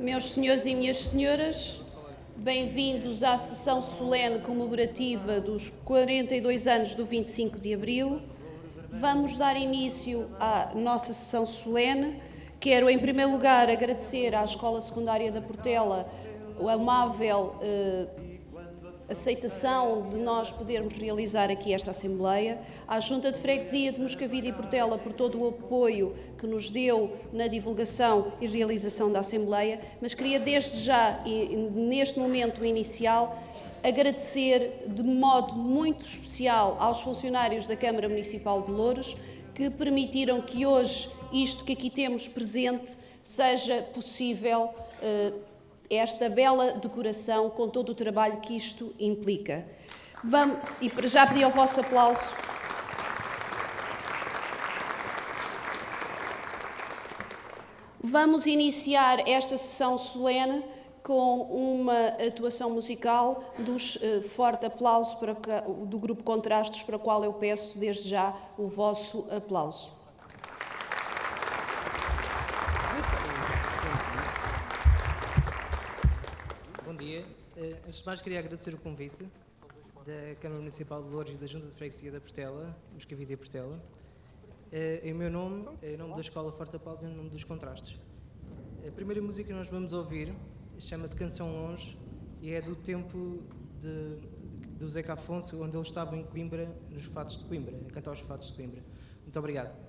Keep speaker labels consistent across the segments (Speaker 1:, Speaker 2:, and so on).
Speaker 1: Meus senhores e minhas senhoras, bem-vindos à sessão solene comemorativa dos 42 anos do 25 de Abril. Vamos dar início à nossa sessão solene. Quero, em primeiro lugar, agradecer à Escola Secundária da Portela a amável aceitação de nós podermos realizar aqui esta Assembleia, à Junta de Freguesia de Moscavide e Portela por todo o apoio que nos deu na divulgação e realização da Assembleia, mas queria desde já, e neste momento inicial, agradecer de modo muito especial aos funcionários da Câmara Municipal de Louros que permitiram que hoje isto que aqui temos presente seja possível, esta bela decoração com todo o trabalho que isto implica. E para já pedir o vosso aplauso. Vamos iniciar esta sessão solene com uma atuação musical forte aplauso do Grupo Contrastes, para o qual eu peço desde já o vosso aplauso.
Speaker 2: Bom dia. Antes de mais, queria agradecer o convite da Câmara Municipal de Louros e da Junta de Freguesia da Portela, Moscavide e Portela. Em meu nome, em nome da Escola Forte Aplauso e em nome dos Contrastes. A primeira música que nós vamos ouvir chama-se Canção Longe e é do tempo do Zeca Afonso, onde ele estava em Coimbra, nos Fados de Coimbra, a cantar os Fados de Coimbra. Muito obrigado.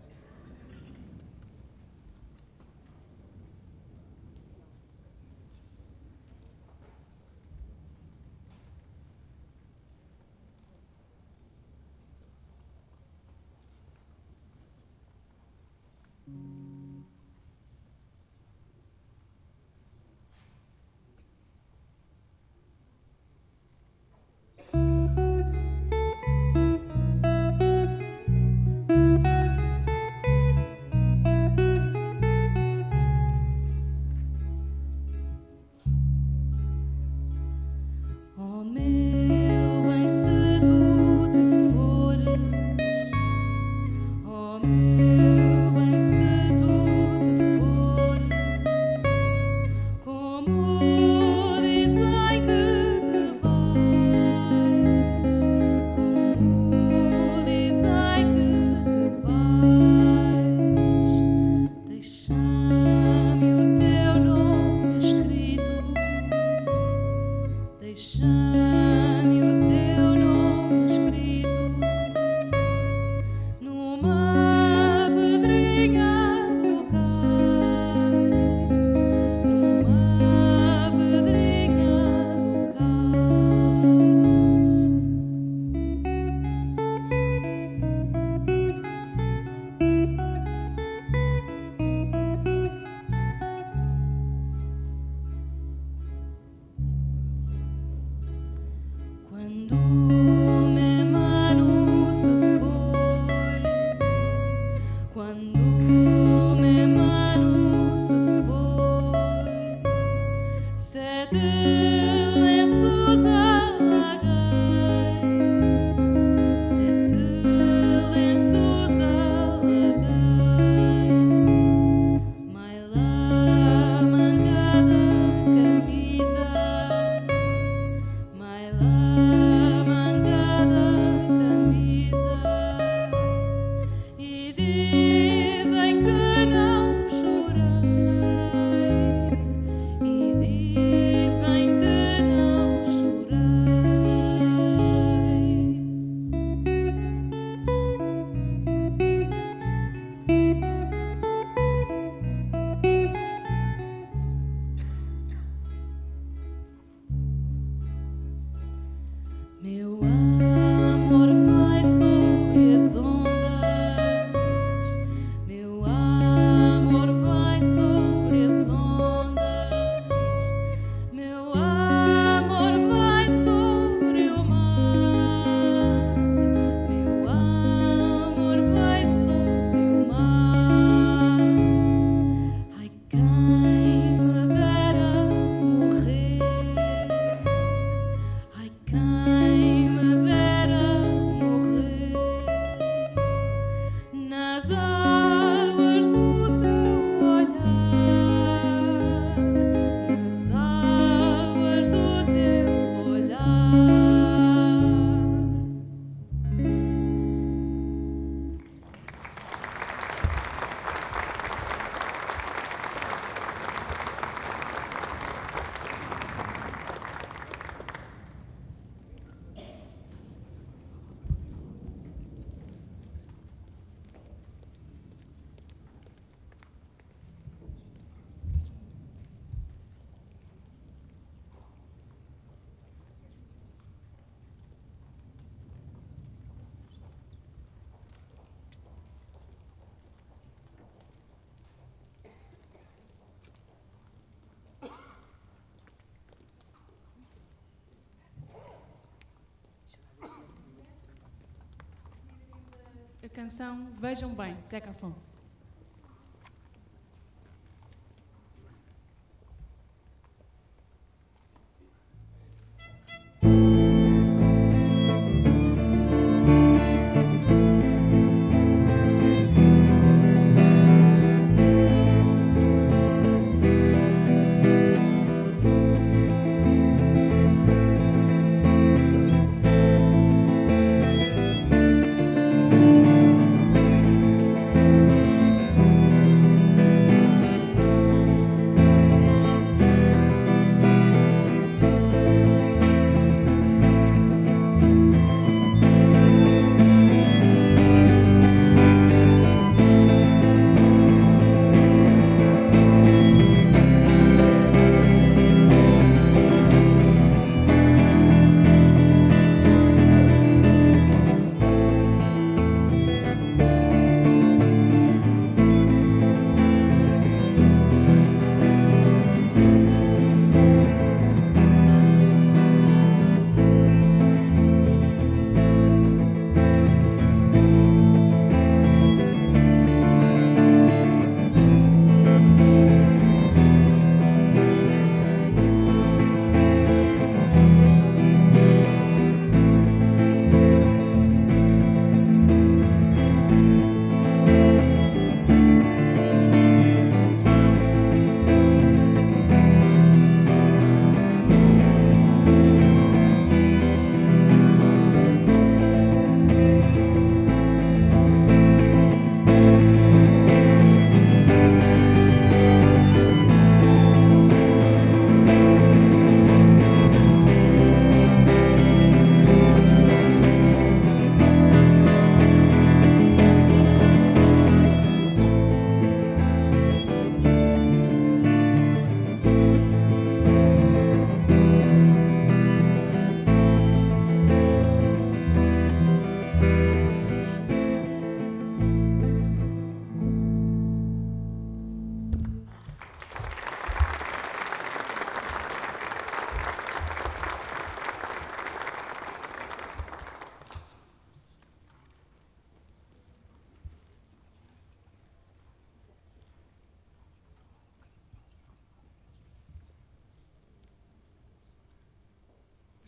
Speaker 3: canção Vejam Bem, Zeca Afonso.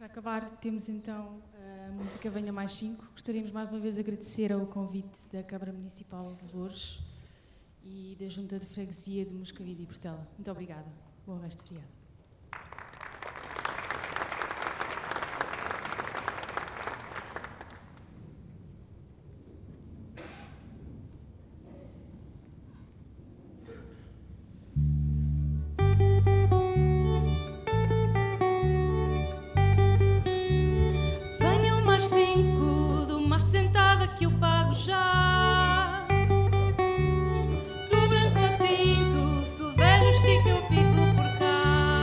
Speaker 3: Para acabar, temos então a música Venha Mais 5. Gostaríamos mais uma vez de agradecer ao convite da Câmara Municipal de Loures e da Junta de Freguesia de Moscavide e Portela. Muito obrigada. Bom resto de feriado.
Speaker 4: Que eu pago já. Do branco ao tinto, se o velho estica eu fico por cá.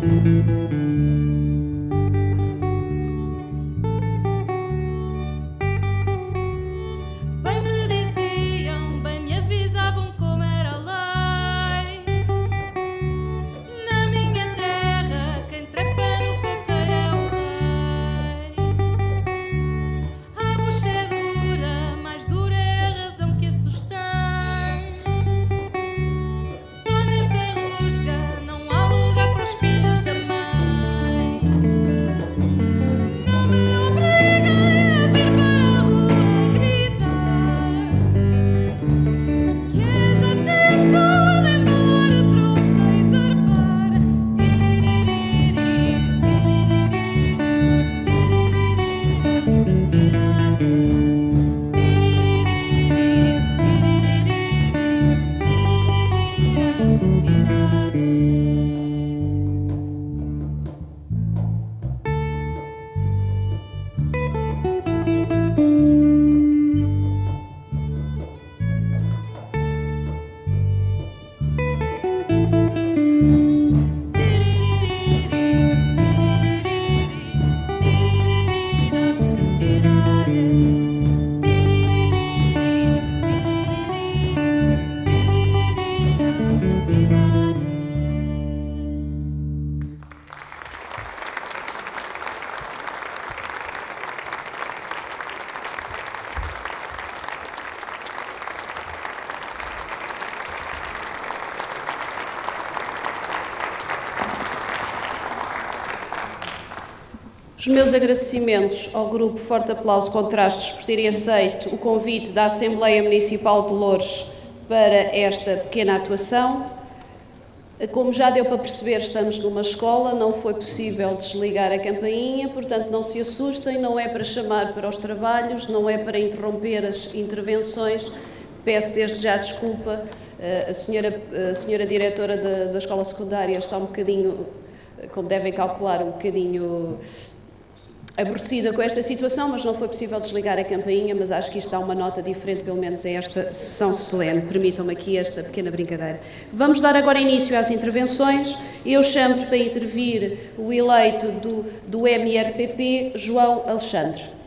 Speaker 4: Bem me diziam, bem me avisavam como era a lei. Na minha terra, quem trepa no coqueiro é o rei. A bucha é dura, mais dura é a razão que a sustém. Só nesta rusga não há lugar para os filhos da mãe. Não me obriguem a vir para a rua gritar que é já tempo de embalar a trouxa e zarpar.
Speaker 1: Os meus agradecimentos ao grupo Forte Aplauso Contrastes por terem aceito o convite da Assembleia Municipal de Loures para esta pequena atuação. Como já deu para perceber, estamos numa escola, não foi possível desligar a campainha, portanto não se assustem, não é para chamar para os trabalhos, não é para interromper as intervenções. Peço desde já desculpa, a senhora diretora da escola secundária está um bocadinho, como devem calcular, um bocadinho aborrecida com esta situação, mas não foi possível desligar a campainha, mas acho que isto dá uma nota diferente, pelo menos a esta sessão solene. Permitam-me aqui esta pequena brincadeira. Vamos dar agora início às intervenções. Eu chamo para intervir o eleito do MRPP, João Alexandre.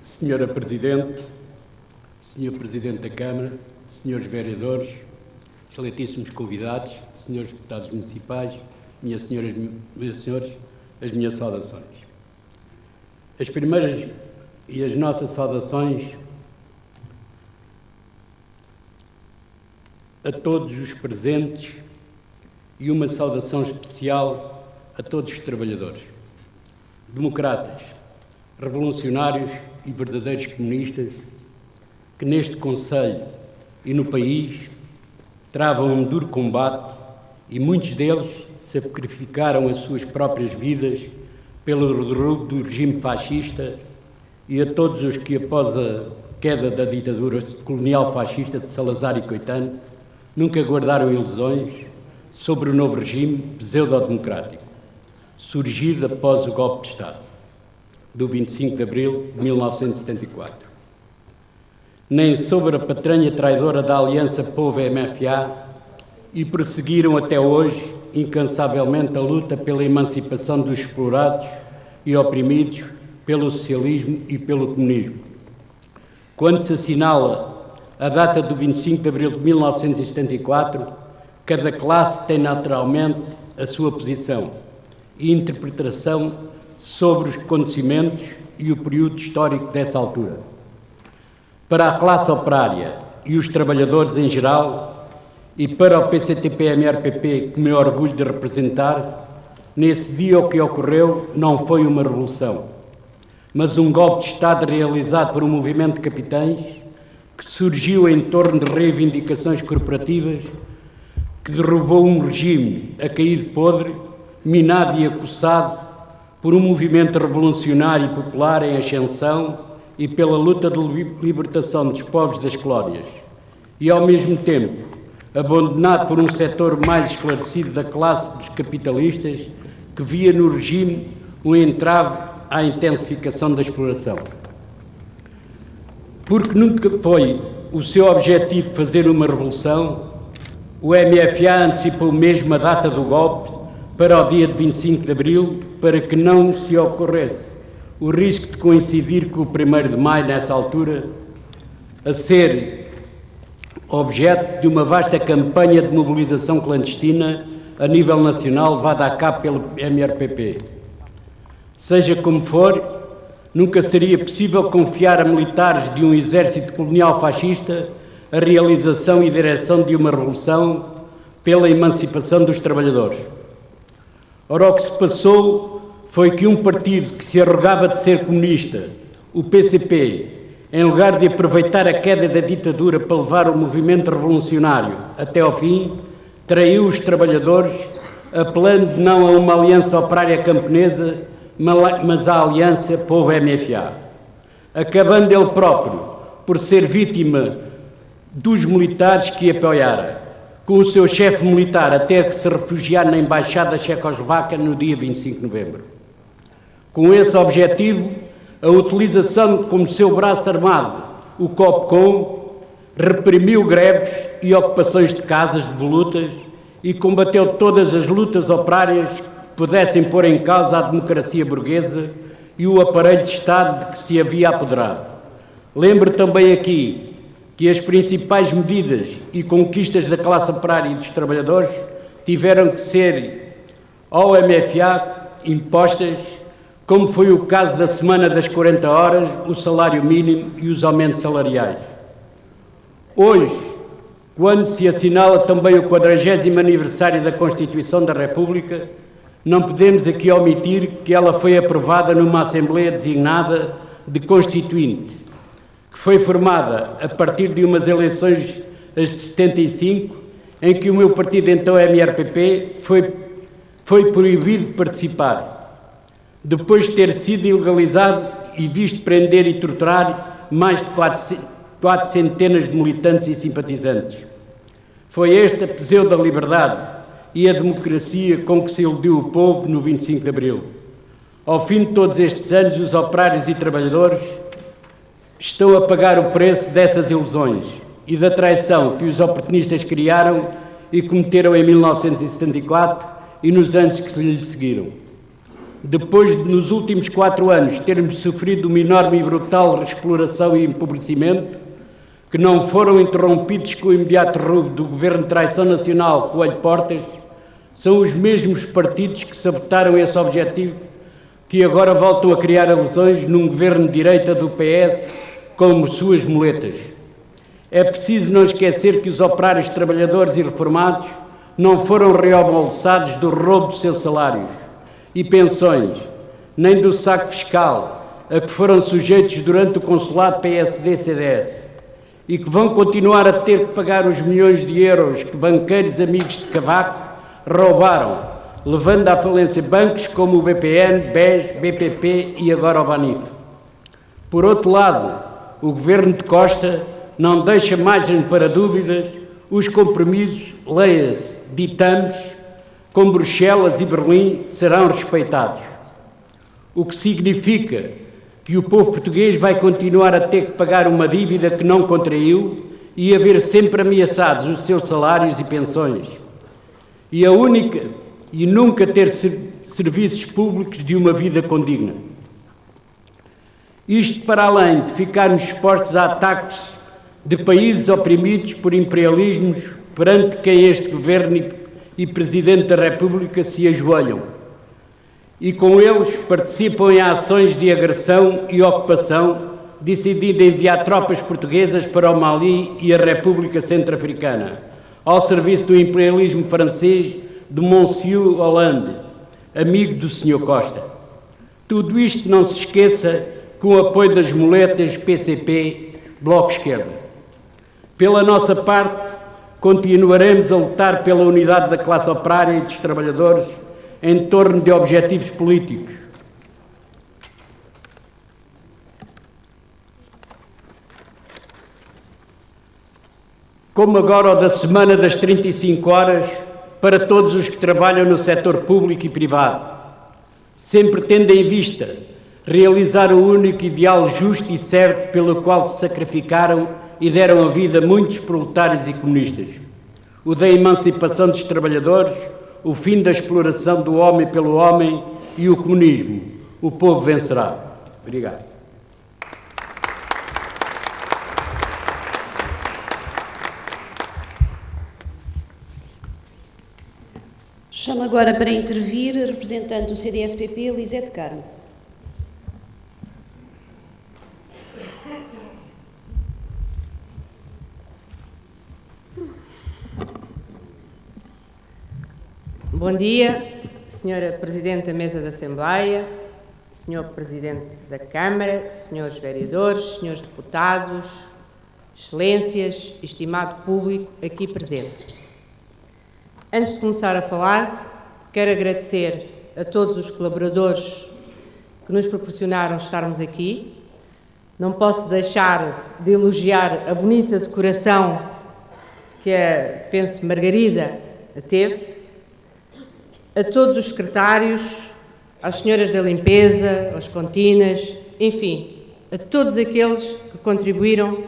Speaker 5: Senhora Presidente, Senhor Presidente da Câmara, Senhores Vereadores, excelentíssimos convidados, Senhores Deputados Municipais, minhas senhoras, meus senhores, as minhas saudações. As primeiras e as nossas saudações a todos os presentes e uma saudação especial a todos os trabalhadores, democratas, revolucionários e verdadeiros comunistas que neste Conselho e no país travam um duro combate e muitos deles sacrificaram as suas próprias vidas pelo derrubo do regime fascista, e a todos os que, após a queda da ditadura colonial fascista de Salazar e Caetano, nunca guardaram ilusões sobre o novo regime pseudo-democrático, surgido após o golpe de Estado do 25 de abril de 1974. Nem sobre a patranha traidora da Aliança Povo-MFA e prosseguiram até hoje incansavelmente a luta pela emancipação dos explorados e oprimidos pelo socialismo e pelo comunismo. Quando se assinala a data do 25 de abril de 1974, cada classe tem naturalmente a sua posição e interpretação sobre os acontecimentos e o período histórico dessa altura. Para a classe operária e os trabalhadores em geral, e para o PCTP-MRPP, que me orgulho de representar, nesse dia o que ocorreu não foi uma revolução, mas um golpe de Estado realizado por um movimento de capitães que surgiu em torno de reivindicações corporativas, que derrubou um regime a cair de podre, minado e acossado por um movimento revolucionário e popular em ascensão e pela luta de libertação dos povos das colónias, e ao mesmo tempo abandonado por um setor mais esclarecido da classe dos capitalistas, que via no regime um entrave à intensificação da exploração. Porque nunca foi o seu objetivo fazer uma revolução, o MFA antecipou mesmo a data do golpe para o dia de 25 de abril, para que não se ocorresse o risco de coincidir com o 1º de maio, nessa altura, a ser objeto de uma vasta campanha de mobilização clandestina a nível nacional levada a cabo pelo MRPP. Seja como for, nunca seria possível confiar a militares de um exército colonial fascista a realização e direção de uma revolução pela emancipação dos trabalhadores. Ora, o que se passou foi que um partido que se arrogava de ser comunista, o PCP, em lugar de aproveitar a queda da ditadura para levar o movimento revolucionário até ao fim, traiu os trabalhadores, apelando não a uma aliança operária camponesa, mas à aliança povo-MFA, acabando ele próprio por ser vítima dos militares que apoiaram, com o seu chefe militar a ter que se refugiar na Embaixada Checoslovaca no dia 25 de novembro. Com esse objetivo, a utilização como seu braço armado, o COPCOM, reprimiu greves e ocupações de casas de volutas e combateu todas as lutas operárias que pudessem pôr em causa a democracia burguesa e o aparelho de Estado de que se havia apoderado. Lembro também aqui que as principais medidas e conquistas da classe operária e dos trabalhadores tiveram que ser ao MFA impostas, como foi o caso da semana das 40 horas, o salário mínimo e os aumentos salariais. Hoje, quando se assinala também o 40º aniversário da Constituição da República, não podemos aqui omitir que ela foi aprovada numa Assembleia designada de Constituinte, que foi formada a partir de umas eleições, as de 75, em que o meu partido, então MRPP, foi proibido de participar, depois de ter sido ilegalizado e visto prender e torturar mais de 4 centenas de militantes e simpatizantes. Foi esta pseudo-liberdade e a democracia com que se iludiu o povo no 25 de abril. Ao fim de todos estes anos, os operários e trabalhadores estão a pagar o preço dessas ilusões e da traição que os oportunistas criaram e cometeram em 1974 e nos anos que se lhe seguiram. Depois de, nos últimos 4 anos, termos sofrido uma enorme e brutal exploração e empobrecimento, que não foram interrompidos com o imediato roubo do Governo de Traição Nacional Coelho Portas, são os mesmos partidos que sabotaram esse objetivo, que agora voltam a criar ilusões num governo de direita do PS como suas muletas. É preciso não esquecer que os operários, trabalhadores e reformados não foram reembolsados do roubo dos seus salários e pensões, nem do saco fiscal a que foram sujeitos durante o consulado PSD-CDS e que vão continuar a ter que pagar os milhões de euros que banqueiros amigos de Cavaco roubaram, levando à falência bancos como o BPN, BES, BPP e agora o Banif. Por outro lado, o governo de Costa não deixa margem para dúvidas os compromissos, leia-se, ditamos, com Bruxelas e Berlim serão respeitados. O que significa que o povo português vai continuar a ter que pagar uma dívida que não contraiu e a ver sempre ameaçados os seus salários e pensões. E nunca ter serviços públicos de uma vida condigna. Isto para além de ficarmos expostos a ataques de países oprimidos por imperialismos perante quem este Governo e Presidente da República se ajoelham e com eles participam em ações de agressão e ocupação, decidindo enviar tropas portuguesas para o Mali e a República Centro-Africana, ao serviço do imperialismo francês de Monsieur Hollande, amigo do Sr. Costa. Tudo isto não se esqueça com o apoio das muletas PCP, Bloco Esquerda. Pela nossa parte, continuaremos a lutar pela unidade da classe operária e dos trabalhadores em torno de objetivos políticos. Como agora o da semana das 35 horas para todos os que trabalham no setor público e privado, sempre tendo em vista realizar o único ideal justo e certo pelo qual se sacrificaram e deram a vida muitos proletários e comunistas. O da emancipação dos trabalhadores, o fim da exploração do homem pelo homem e o comunismo. O povo vencerá. Obrigado.
Speaker 1: Chamo agora para intervir a representante do CDS-PP, Elisete Carmo.
Speaker 6: Bom dia, Senhora Presidente da Mesa da Assembleia, Senhor Presidente da Câmara, Senhores Vereadores, Senhores Deputados, Excelências, estimado público aqui presente. Antes de começar a falar, quero agradecer a todos os colaboradores que nos proporcionaram estarmos aqui. Não posso deixar de elogiar a bonita decoração que penso, Margarida teve. A todos os secretários, às senhoras da limpeza, às cantinas, enfim, a todos aqueles que contribuíram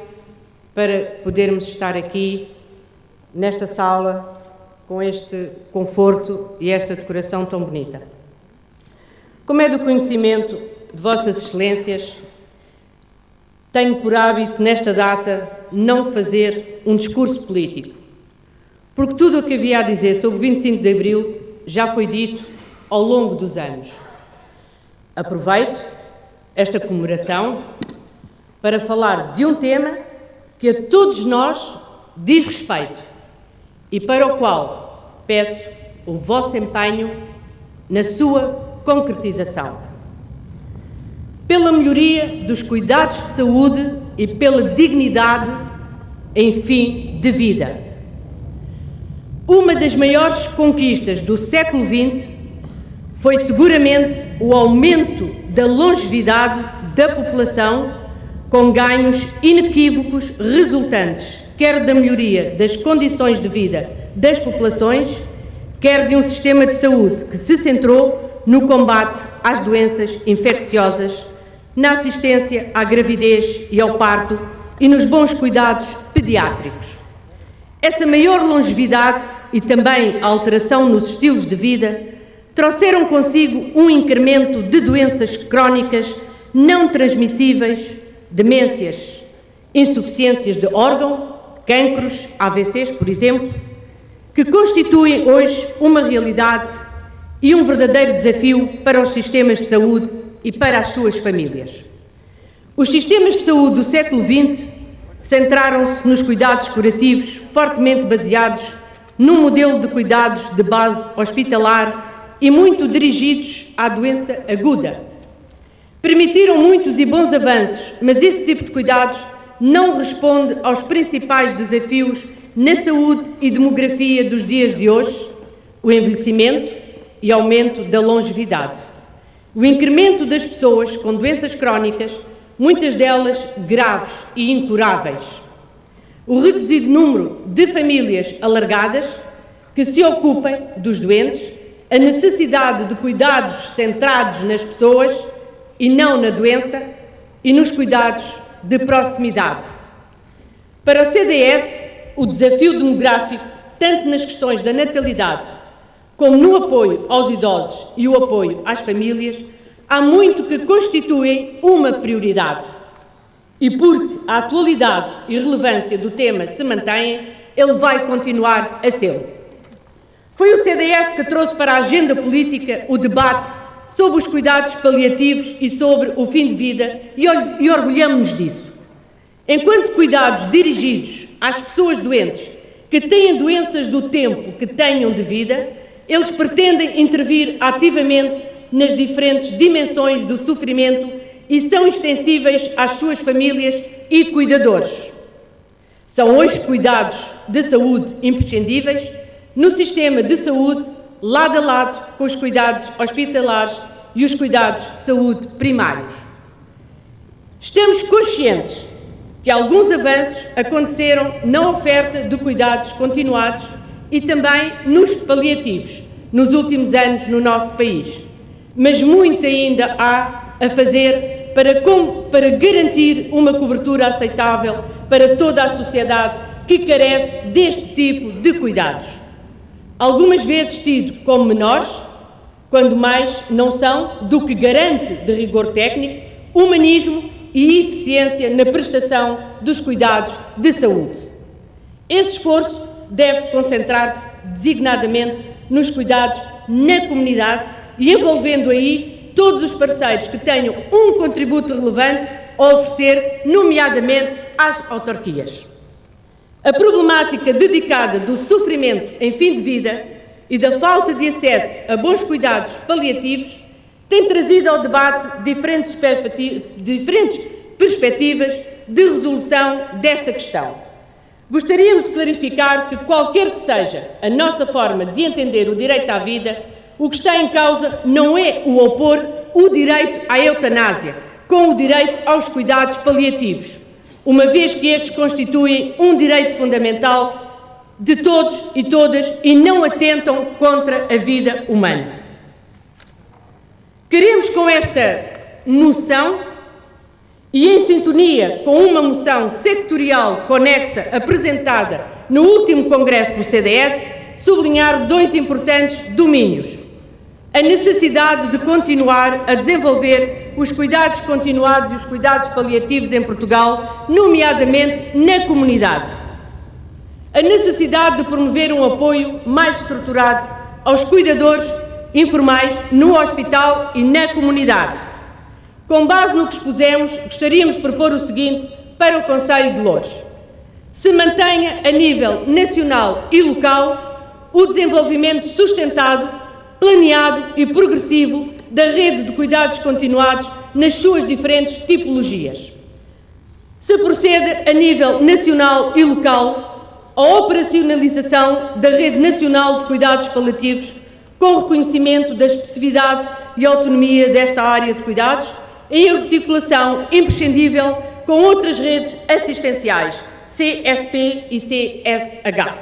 Speaker 6: para podermos estar aqui nesta sala com este conforto e esta decoração tão bonita. Como é do conhecimento de Vossas Excelências, tenho por hábito, nesta data, não fazer um discurso político, porque tudo o que havia a dizer sobre o 25 de Abril já foi dito ao longo dos anos. Aproveito esta comemoração para falar de um tema que a todos nós diz respeito e para o qual peço o vosso empenho na sua concretização. Pela melhoria dos cuidados de saúde e pela dignidade, enfim, de vida. Uma das maiores conquistas do século XX foi seguramente o aumento da longevidade da população, com ganhos inequívocos resultantes, quer da melhoria das condições de vida das populações, quer de um sistema de saúde que se centrou no combate às doenças infecciosas, na assistência à gravidez e ao parto e nos bons cuidados pediátricos. Essa maior longevidade e também a alteração nos estilos de vida trouxeram consigo um incremento de doenças crónicas não transmissíveis, demências, insuficiências de órgão, cancros, AVCs, por exemplo, que constituem hoje uma realidade e um verdadeiro desafio para os sistemas de saúde e para as suas famílias. Os sistemas de saúde do século XX centraram-se nos cuidados curativos, fortemente baseados num modelo de cuidados de base hospitalar e muito dirigidos à doença aguda. Permitiram muitos e bons avanços, mas esse tipo de cuidados não responde aos principais desafios na saúde e demografia dos dias de hoje, o envelhecimento e aumento da longevidade. O incremento das pessoas com doenças crónicas, muitas delas graves e incuráveis. O reduzido número de famílias alargadas que se ocupem dos doentes, a necessidade de cuidados centrados nas pessoas e não na doença e nos cuidados de proximidade. Para o CDS, o desafio demográfico, tanto nas questões da natalidade como no apoio aos idosos e o apoio às famílias, há muito que constituem uma prioridade. E porque a atualidade e relevância do tema se mantêm, ele vai continuar a ser. Foi o CDS que trouxe para a agenda política o debate sobre os cuidados paliativos e sobre o fim de vida e orgulhamos-nos disso. Enquanto cuidados dirigidos às pessoas doentes que têm doenças do tempo que tenham de vida, eles pretendem intervir ativamente nas diferentes dimensões do sofrimento e são extensíveis às suas famílias e cuidadores. São hoje cuidados de saúde imprescindíveis no sistema de saúde, lado a lado com os cuidados hospitalares e os cuidados de saúde primários. Estamos conscientes que alguns avanços aconteceram na oferta de cuidados continuados e também nos paliativos nos últimos anos no nosso país, mas muito ainda há a fazer para garantir uma cobertura aceitável para toda a sociedade que carece deste tipo de cuidados, algumas vezes tido como menores, quando mais não são, do que garante de rigor técnico, humanismo e eficiência na prestação dos cuidados de saúde. Esse esforço deve concentrar-se designadamente nos cuidados na comunidade e envolvendo aí todos os parceiros que tenham um contributo relevante a oferecer, nomeadamente às autarquias. A problemática dedicada do sofrimento em fim de vida e da falta de acesso a bons cuidados paliativos tem trazido ao debate diferentes perspectivas de resolução desta questão. Gostaríamos de clarificar que, qualquer que seja a nossa forma de entender o direito à vida, o que está em causa não é o opor o direito à eutanásia com o direito aos cuidados paliativos, uma vez que estes constituem um direito fundamental de todos e todas e não atentam contra a vida humana. Queremos, com esta moção, e em sintonia com uma moção sectorial conexa apresentada no último congresso do CDS, sublinhar dois importantes domínios: a necessidade de continuar a desenvolver os cuidados continuados e os cuidados paliativos em Portugal, nomeadamente na comunidade. A necessidade de promover um apoio mais estruturado aos cuidadores informais no hospital e na comunidade. Com base no que expusemos, gostaríamos de propor o seguinte para o Conselho de Loures: se mantenha a nível nacional e local o desenvolvimento sustentado, planeado e progressivo da rede de cuidados continuados nas suas diferentes tipologias. Se procede a nível nacional e local a operacionalização da Rede Nacional de Cuidados Paliativos, com reconhecimento da especificidade e autonomia desta área de cuidados, em articulação imprescindível com outras redes assistenciais, CSP e CSH.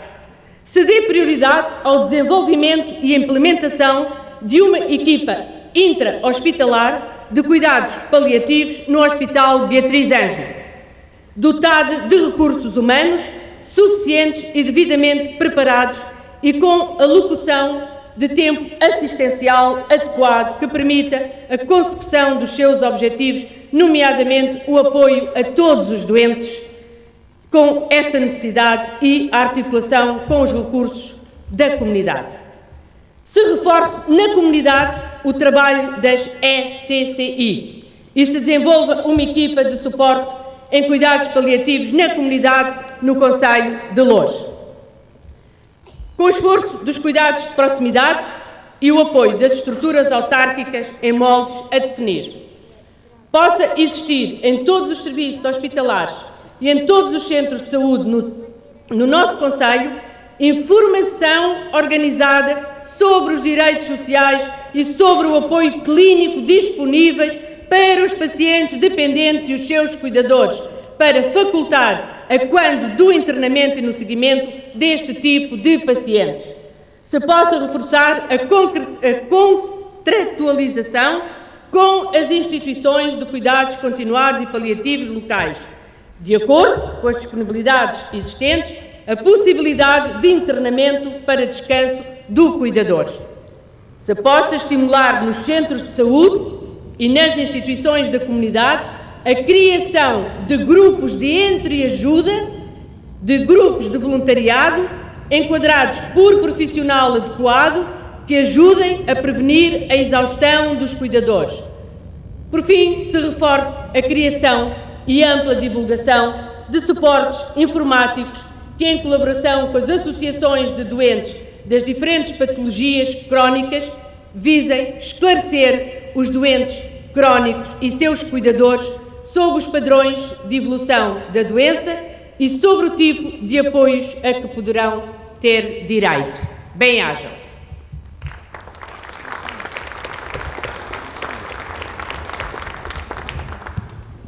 Speaker 6: Se dê prioridade ao desenvolvimento e implementação de uma equipa intra-hospitalar de cuidados paliativos no Hospital Beatriz Ângelo, dotada de recursos humanos suficientes e devidamente preparados e com alocação de tempo assistencial adequado que permita a consecução dos seus objetivos, nomeadamente o apoio a todos os doentes com esta necessidade e a articulação com os recursos da comunidade. Se reforce na comunidade o trabalho das ECCI e se desenvolva uma equipa de suporte em cuidados paliativos na comunidade no Conselho de Loures. Com o esforço dos cuidados de proximidade e o apoio das estruturas autárquicas em moldes a definir, possa existir em todos os serviços hospitalares e em todos os centros de saúde no nosso Conselho informação organizada sobre os direitos sociais e sobre o apoio clínico disponíveis para os pacientes dependentes e os seus cuidadores, para facultar a quando do internamento e no seguimento deste tipo de pacientes. Se possa reforçar a contratualização com as instituições de cuidados continuados e paliativos locais, de acordo com as disponibilidades existentes, a possibilidade de internamento para descanso do cuidador. Se possa estimular nos centros de saúde e nas instituições da comunidade a criação de grupos de entreajuda, de grupos de voluntariado, enquadrados por profissional adequado, que ajudem a prevenir a exaustão dos cuidadores. Por fim, se reforce a criação e ampla divulgação de suportes informáticos que, em colaboração com as associações de doentes das diferentes patologias crónicas, visem esclarecer os doentes crónicos e seus cuidadores sobre os padrões de evolução da doença e sobre o tipo de apoios a que poderão ter direito. Bem-ajam.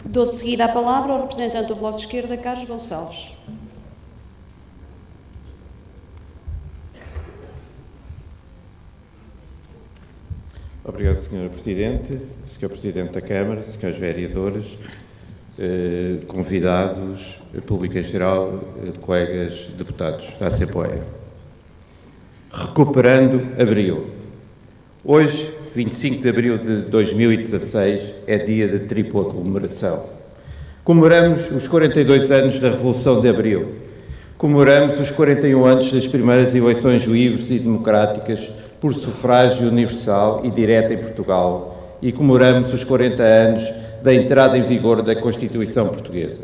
Speaker 1: Dou de seguida a palavra ao representante do Bloco de Esquerda, Carlos Gonçalves.
Speaker 7: Obrigado, Sra. Presidente, Sr. Presidente da Câmara, Srs. Vereadores, convidados, público em geral, colegas deputados da Assembleia. Recuperando Abril. Hoje, 25 de abril de 2016, é dia de tripla comemoração. Comemoramos os 42 anos da Revolução de Abril. Comemoramos os 41 anos das primeiras eleições livres e democráticas por sufrágio universal e direto em Portugal e comemoramos os 40 anos da entrada em vigor da Constituição Portuguesa.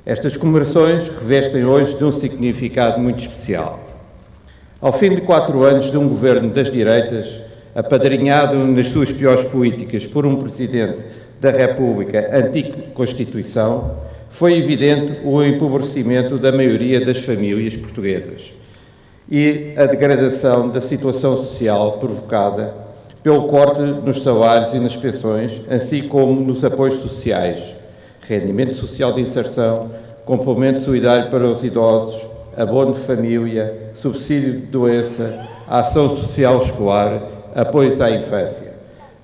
Speaker 7: Estas comemorações revestem hoje de um significado muito especial. Ao fim de 4 anos de um governo das direitas, apadrinhado nas suas piores políticas por um Presidente da República anti-Constituição, foi evidente o empobrecimento da maioria das famílias portuguesas e a degradação da situação social provocada pelo corte nos salários e nas pensões, assim como nos apoios sociais, rendimento social de inserção, complemento solidário para os idosos, abono de família, subsídio de doença, ação social escolar, apoios à infância,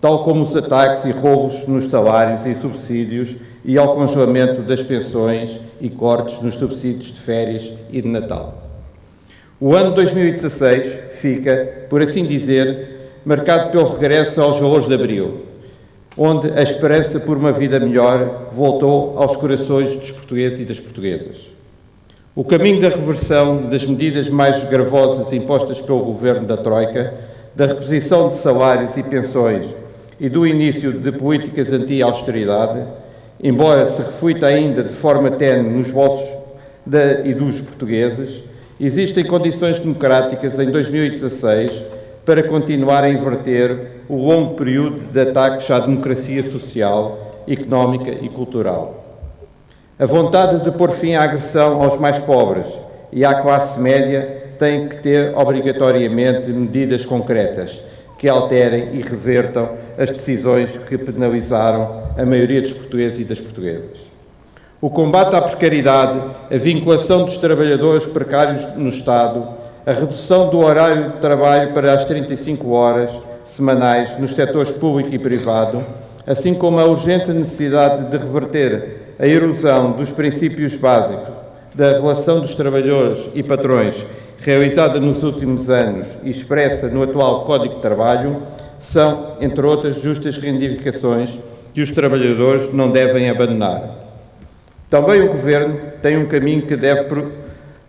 Speaker 7: tal como os ataques e roubos nos salários e subsídios e ao congelamento das pensões e cortes nos subsídios de férias e de Natal. O ano 2016 fica, por assim dizer, marcado pelo regresso aos valores de Abril, onde a esperança por uma vida melhor voltou aos corações dos portugueses e das portuguesas. O caminho da reversão das medidas mais gravosas impostas pelo governo da Troika, da reposição de salários e pensões e do início de políticas anti-austeridade, embora se reflita ainda de forma tenue nos bolsos e dos portugueses, existem condições democráticas em 2016 para continuar a inverter o longo período de ataques à democracia social, económica e cultural. A vontade de pôr fim à agressão aos mais pobres e à classe média tem que ter obrigatoriamente medidas concretas que alterem e revertam as decisões que penalizaram a maioria dos portugueses e das portuguesas. O combate à precariedade, a vinculação dos trabalhadores precários no Estado, a redução do horário de trabalho para as 35 horas semanais nos setores público e privado, assim como a urgente necessidade de reverter a erosão dos princípios básicos da relação dos trabalhadores e patrões realizada nos últimos anos e expressa no atual Código de Trabalho, são, entre outras, justas reivindicações que os trabalhadores não devem abandonar. Também o Governo tem um caminho que deve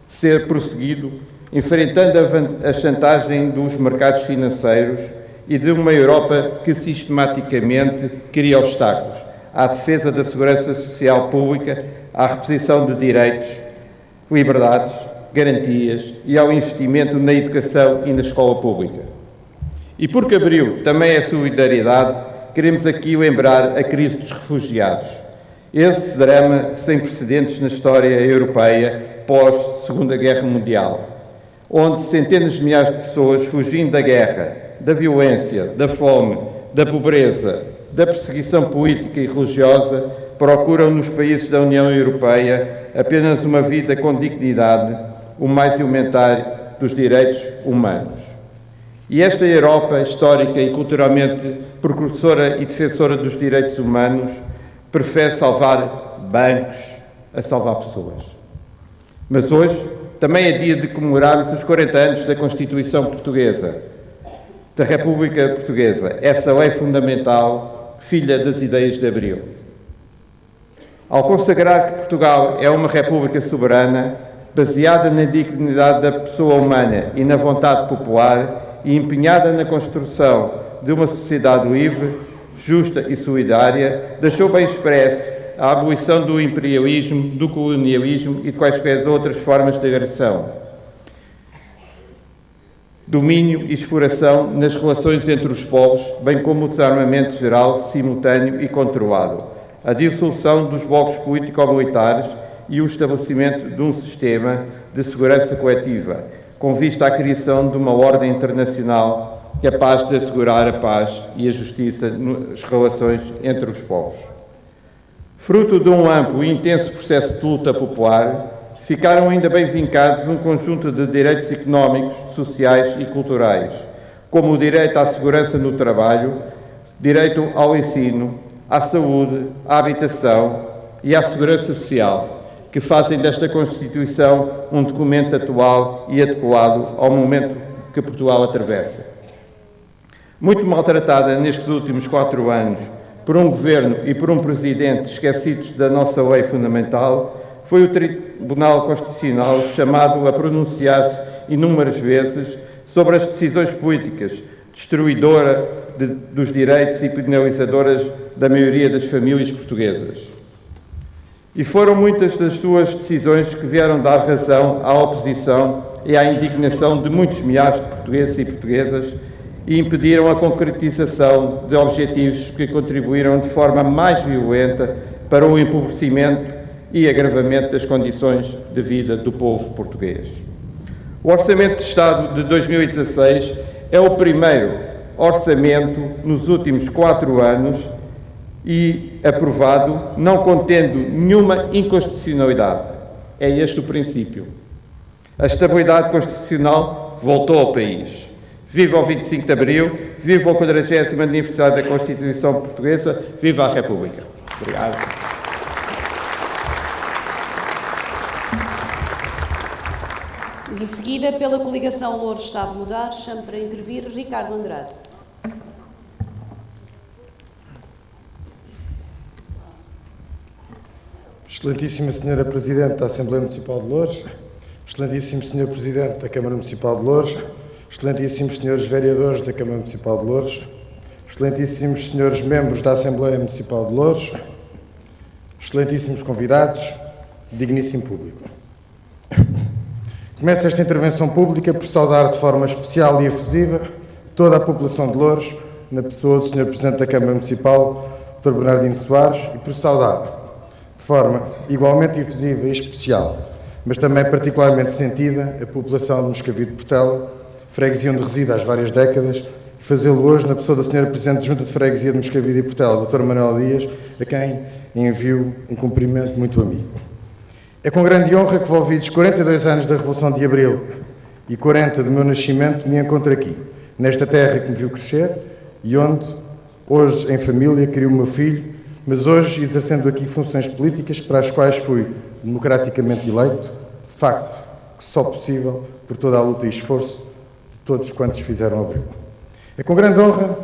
Speaker 7: ser prosseguido, enfrentando a chantagem dos mercados financeiros e de uma Europa que sistematicamente cria obstáculos à defesa da segurança social pública, à reposição de direitos, liberdades, garantias e ao investimento na educação e na escola pública. E porque Abril também é solidariedade, queremos aqui lembrar a crise dos refugiados. Esse drama sem precedentes na história europeia pós-Segunda Guerra Mundial, onde centenas de milhares de pessoas fugindo da guerra, da violência, da fome, da pobreza, da perseguição política e religiosa, procuram nos países da União Europeia apenas uma vida com dignidade, o mais elementar dos direitos humanos. E esta Europa, histórica e culturalmente precursora e defensora dos direitos humanos, prefere salvar bancos a salvar pessoas. Mas hoje também é dia de comemorarmos os 40 anos da Constituição Portuguesa, da República Portuguesa, essa lei fundamental, filha das ideias de Abril. Ao consagrar que Portugal é uma república soberana, baseada na dignidade da pessoa humana e na vontade popular e empenhada na construção de uma sociedade livre, justa e solidária, deixou bem expresso a abolição do imperialismo, do colonialismo e de quaisquer outras formas de agressão, domínio e exploração nas relações entre os povos, bem como o desarmamento geral, simultâneo e controlado, a dissolução dos blocos político-militares e o estabelecimento de um sistema de segurança coletiva, com vista à criação de uma ordem internacional capaz de assegurar a paz e a justiça nas relações entre os povos. Fruto de um amplo e intenso processo de luta popular, ficaram ainda bem vincados um conjunto de direitos económicos, sociais e culturais, como o direito à segurança no trabalho, direito ao ensino, à saúde, à habitação e à segurança social, que fazem desta Constituição um documento atual e adequado ao momento que Portugal atravessa. Muito maltratada nestes últimos 4 anos por um governo e por um presidente esquecidos da nossa lei fundamental, foi o Tribunal Constitucional chamado a pronunciar-se inúmeras vezes sobre as decisões políticas destruidoras dos direitos e penalizadoras da maioria das famílias portuguesas. E foram muitas das suas decisões que vieram dar razão à oposição e à indignação de muitos milhares de portugueses e portuguesas e impediram a concretização de objetivos que contribuíram de forma mais violenta para o empobrecimento e agravamento das condições de vida do povo português. O Orçamento de Estado de 2016 é o primeiro orçamento nos últimos 4 anos e aprovado, não contendo nenhuma inconstitucionalidade. É este o princípio. A estabilidade constitucional voltou ao país. Viva o 25 de Abril, viva o 40º aniversário da Constituição Portuguesa, viva a República. Obrigado.
Speaker 1: De seguida, pela coligação Loures Sabe Mudar, chamo para intervir Ricardo Andrade.
Speaker 8: Excelentíssima Senhora Presidente da Assembleia Municipal de Loures, Excelentíssimo Senhor Presidente da Câmara Municipal de Loures, Excelentíssimos Senhores Vereadores da Câmara Municipal de Loures, Excelentíssimos Senhores Membros da Assembleia Municipal de Loures, Excelentíssimos convidados, digníssimo público. Começo esta intervenção pública por saudar de forma especial e efusiva toda a população de Loures, na pessoa do Sr. Presidente da Câmara Municipal, Dr. Bernardino Soares, e por saudar de forma igualmente efusiva e especial, mas também particularmente sentida, a população de Moscavide de Portela, freguesia onde reside há várias décadas, e fazê-lo hoje na pessoa da Sra. Presidente da Junta de Freguesia de Moscavide e Portela, Dr. Manuel Dias, a quem envio um cumprimento muito amigo. É com grande honra que, envolvidos 42 anos da Revolução de Abril e 40 do meu nascimento, me encontro aqui, nesta terra que me viu crescer e onde, hoje em família, criei o meu filho, mas hoje exercendo aqui funções políticas para as quais fui democraticamente eleito, facto que só possível por toda a luta e esforço de todos quantos fizeram Abril. É com grande honra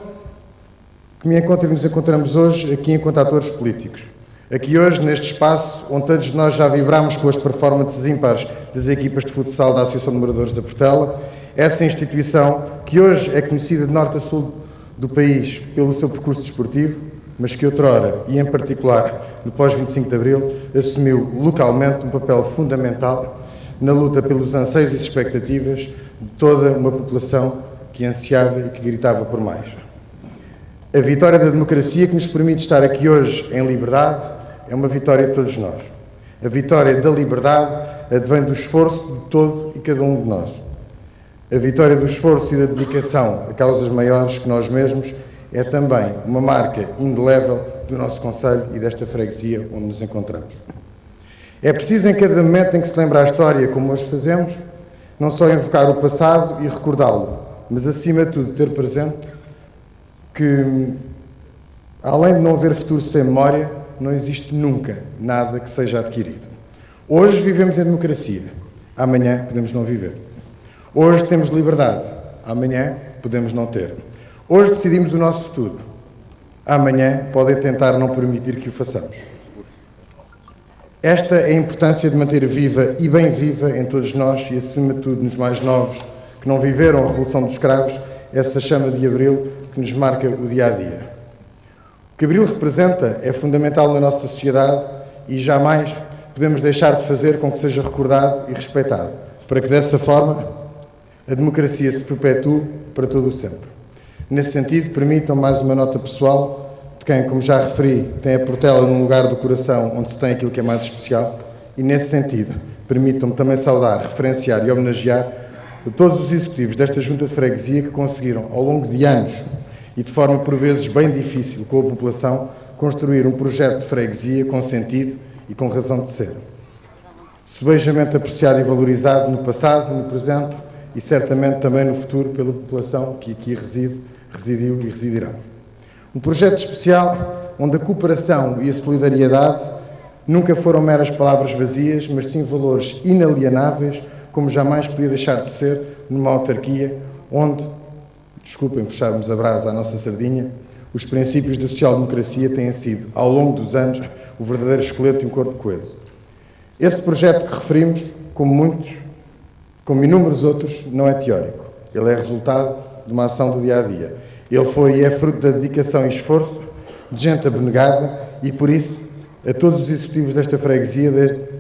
Speaker 8: que me encontro e nos encontramos hoje aqui enquanto atores políticos. Aqui hoje, neste espaço, onde tantos de nós já vibramos com as performances ímpares das equipas de futsal da Associação de Moradores da Portela, essa instituição, que hoje é conhecida de norte a sul do país pelo seu percurso desportivo, mas que outrora, e em particular no pós-25 de Abril, assumiu localmente um papel fundamental na luta pelos anseios e expectativas de toda uma população que ansiava e que gritava por mais. A vitória da democracia que nos permite estar aqui hoje em liberdade é uma vitória de todos nós. A vitória da liberdade advém do esforço de todo e cada um de nós. A vitória do esforço e da dedicação a causas maiores que nós mesmos é também uma marca indelével do nosso concelho e desta freguesia onde nos encontramos. É preciso, em cada momento em que se lembra a história, como hoje fazemos, não só invocar o passado e recordá-lo, mas, acima de tudo, ter presente que, além de não haver futuro sem memória, não existe nunca nada que seja adquirido. Hoje vivemos em democracia, amanhã podemos não viver. Hoje temos liberdade, amanhã podemos não ter. Hoje decidimos o nosso futuro, amanhã podem tentar não permitir que o façamos. Esta é a importância de manter viva e bem viva em todos nós e, acima de tudo, nos mais novos que não viveram a Revolução dos Escravos, essa chama de Abril que nos marca o dia-a-dia. O que Abril representa é fundamental na nossa sociedade e jamais podemos deixar de fazer com que seja recordado e respeitado, para que dessa forma a democracia se perpetue para todo o sempre. Nesse sentido, permitam mais uma nota pessoal de quem, como já referi, tem a Portela num lugar do coração onde se tem aquilo que é mais especial e, nesse sentido, permitam-me também saudar, referenciar e homenagear todos os executivos desta Junta de Freguesia que conseguiram, ao longo de anos e de forma por vezes bem difícil com a população, construir um projeto de freguesia com sentido e com razão de ser. Subejamente apreciado e valorizado no passado, no presente e certamente também no futuro pela população que aqui reside, residiu e residirá. Um projeto especial onde a cooperação e a solidariedade nunca foram meras palavras vazias, mas sim valores inalienáveis, como jamais podia deixar de ser numa autarquia onde, desculpem puxarmos a brasa à nossa sardinha, os princípios da social-democracia têm sido, ao longo dos anos, o verdadeiro esqueleto de um corpo coeso. Esse projeto que referimos, como muitos, como inúmeros outros, não é teórico. Ele é resultado de uma ação do dia-a-dia. Ele foi e é fruto da dedicação e esforço de gente abnegada e, por isso, a todos os executivos desta freguesia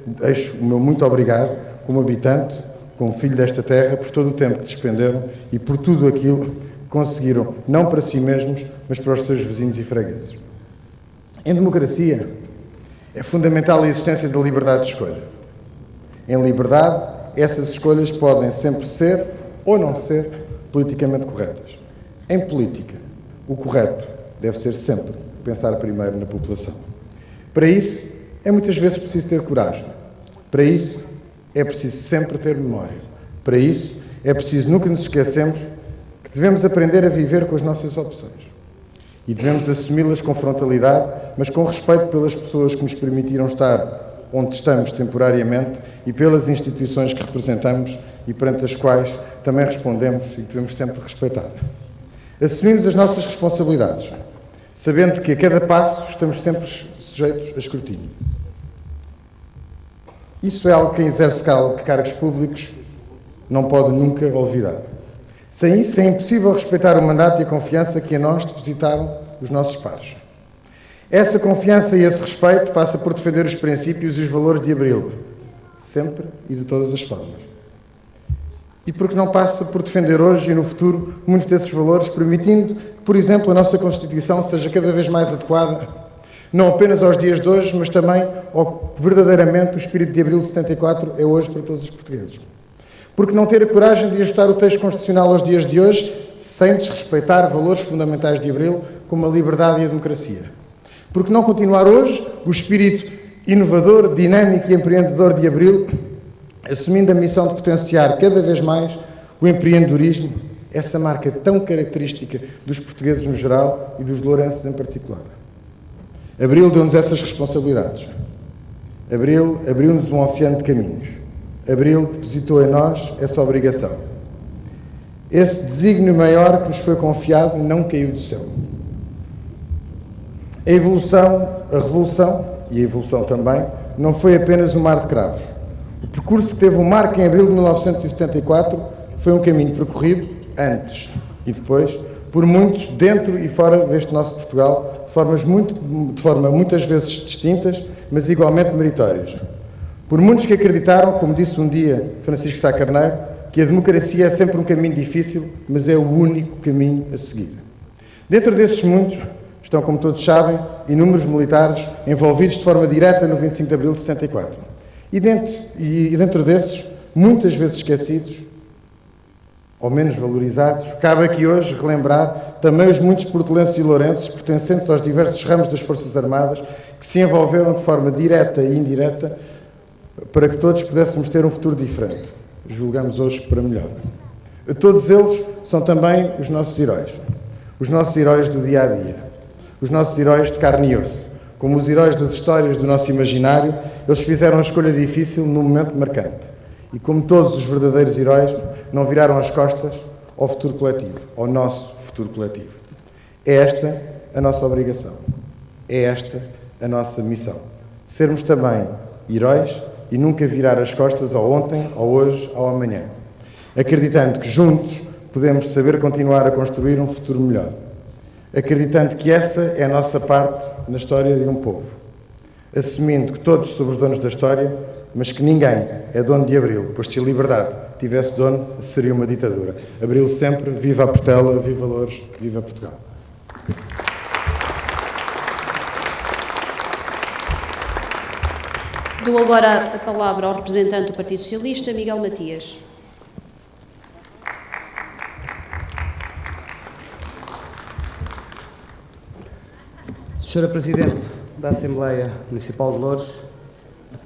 Speaker 8: deixo o meu muito obrigado, como habitante, como filho desta terra, por todo o tempo que despenderam e por tudo aquilo que conseguiram, não para si mesmos, mas para os seus vizinhos e fregueses. Em democracia, é fundamental a existência da liberdade de escolha. Em liberdade, essas escolhas podem sempre ser ou não ser politicamente corretas. Em política, o correto deve ser sempre pensar primeiro na população. Para isso, é muitas vezes preciso ter coragem. Para isso, é preciso sempre ter memória. Para isso, é preciso nunca nos esquecermos que devemos aprender a viver com as nossas opções. E devemos assumi-las com frontalidade, mas com respeito pelas pessoas que nos permitiram estar onde estamos temporariamente e pelas instituições que representamos e perante as quais também respondemos e que devemos sempre respeitar. Assumimos as nossas responsabilidades, sabendo que a cada passo estamos sempre sujeitos a escrutínio. Isso é algo que quem exerce cargos públicos não pode nunca olvidar. Sem isso, é impossível respeitar o mandato e a confiança que em nós depositaram os nossos pares. Essa confiança e esse respeito passa por defender os princípios e os valores de Abril, sempre e de todas as formas. E porque não passa por defender hoje e no futuro muitos desses valores, permitindo que, por exemplo, a nossa Constituição seja cada vez mais adequada, não apenas aos dias de hoje, mas também ao que verdadeiramente o espírito de Abril de 74 é hoje para todos os portugueses. Porque não ter a coragem de ajustar o texto constitucional aos dias de hoje sem desrespeitar valores fundamentais de Abril, como a liberdade e a democracia. Porque não continuar hoje o espírito inovador, dinâmico e empreendedor de Abril, assumindo a missão de potenciar cada vez mais o empreendedorismo, essa marca tão característica dos portugueses no geral e dos lourenços em particular. Abril deu-nos essas responsabilidades. Abril abriu-nos um oceano de caminhos. Abril depositou em nós essa obrigação. Esse desígnio maior que nos foi confiado não caiu do céu. A evolução, a revolução e a evolução também, não foi apenas um mar de cravos. O percurso que teve um marco em abril de 1974 foi um caminho percorrido antes e depois por muitos dentro e fora deste nosso Portugal, de forma muitas vezes distintas, mas igualmente meritórias. Por muitos que acreditaram, como disse um dia Francisco Sá Carneiro, que a democracia é sempre um caminho difícil, mas é o único caminho a seguir. Dentro desses muitos estão, como todos sabem, inúmeros militares envolvidos de forma direta no 25 de abril de 74. E dentro desses, muitas vezes esquecidos, ou menos valorizados, cabe aqui hoje relembrar também os muitos portelenses e lourenços pertencentes aos diversos ramos das Forças Armadas que se envolveram de forma direta e indireta para que todos pudéssemos ter um futuro diferente. Julgamos hoje para melhor. Todos eles são também os nossos heróis do dia-a-dia, os nossos heróis de carne e osso. Como os heróis das histórias do nosso imaginário, eles fizeram a escolha difícil num momento marcante. E como todos os verdadeiros heróis, não viraram as costas ao futuro coletivo, ao nosso futuro coletivo. É esta a nossa obrigação. É esta a nossa missão. Sermos também heróis e nunca virar as costas ao ontem, ao hoje, ao amanhã. Acreditando que juntos podemos saber continuar a construir um futuro melhor. Acreditando que essa é a nossa parte na história de um povo. Assumindo que todos somos os donos da história, mas que ninguém é dono de Abril, pois se a liberdade tivesse dono, seria uma ditadura. Abril sempre, viva a Portela, viva Loures, viva Portugal.
Speaker 1: Dou agora a palavra ao representante do Partido Socialista, Miguel Matias.
Speaker 9: Senhora Presidente da Assembleia Municipal de Loures,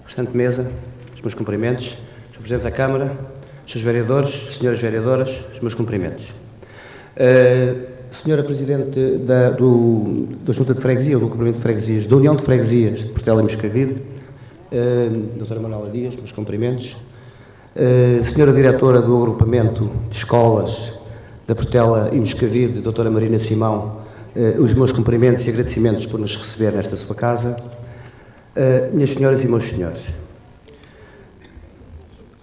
Speaker 9: restante mesa, os meus cumprimentos. Sr. Presidente da Câmara, Srs. Vereadores, Senhoras Vereadoras, os meus cumprimentos. Senhora Presidente da Junta de Freguesia, do Agrupamento de Freguesias, da União de Freguesias de Portela e Moscavide, Doutora Manuela Dias, meus cumprimentos. Senhora Diretora do Agrupamento de Escolas da Portela e Moscavide, Doutora Marina Simão, os meus cumprimentos e agradecimentos por nos receber nesta sua casa. Minhas senhoras e meus senhores,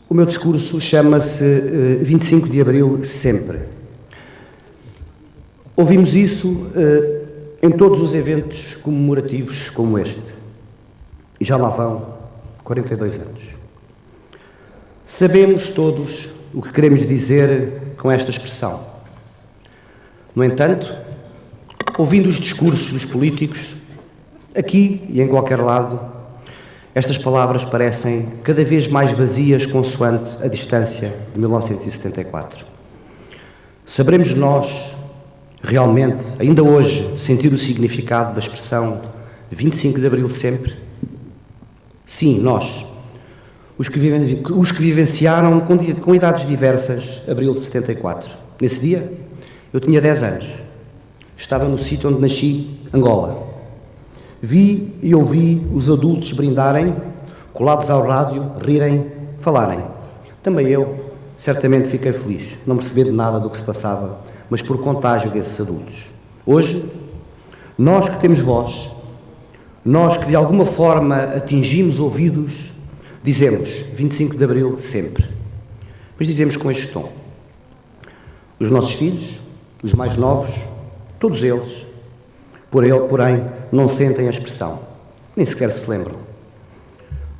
Speaker 9: o meu discurso chama-se 25 de Abril sempre. Ouvimos isso em todos os eventos comemorativos como este. E já lá vão 42 anos. Sabemos todos o que queremos dizer com esta expressão. No entanto, ouvindo os discursos dos políticos, aqui e em qualquer lado, estas palavras parecem cada vez mais vazias consoante a distância de 1974. Saberemos nós, realmente, ainda hoje, sentir o significado da expressão 25 de Abril sempre? Sim, nós, os que vivenciaram com idades diversas Abril de 74. Nesse dia, eu tinha 10 anos. Estava no sítio onde nasci, Angola. Vi e ouvi os adultos brindarem, colados ao rádio, rirem, falarem. Também eu, certamente, fiquei feliz, não percebendo nada do que se passava, mas por contágio desses adultos. Hoje, nós que temos voz, nós que de alguma forma atingimos ouvidos, dizemos 25 de Abril sempre. Mas dizemos com este tom. Os nossos filhos, os mais novos, todos eles, porém, não sentem a expressão, nem sequer se lembram.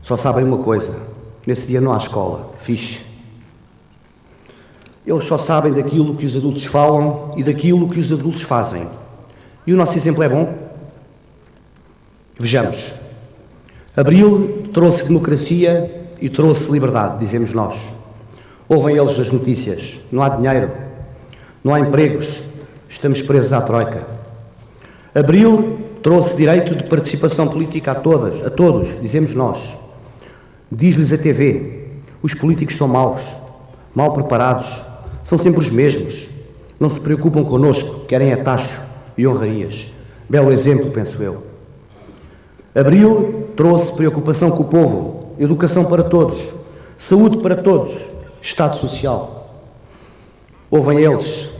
Speaker 9: Só sabem uma coisa, nesse dia não há escola, fixe. Eles só sabem daquilo que os adultos falam e daquilo que os adultos fazem. E o nosso exemplo é bom? Vejamos. Abril trouxe democracia e trouxe liberdade, dizemos nós. Ouvem eles as notícias. Não há dinheiro, não há empregos, estamos presos à troika. Abril trouxe direito de participação política a todos, dizemos nós. Diz-lhes a TV, os políticos são maus, mal preparados, são sempre os mesmos, não se preocupam connosco, querem atacho e honrarias. Belo exemplo, penso eu. Abril trouxe preocupação com o povo, educação para todos, saúde para todos, Estado Social. Ouvem eles,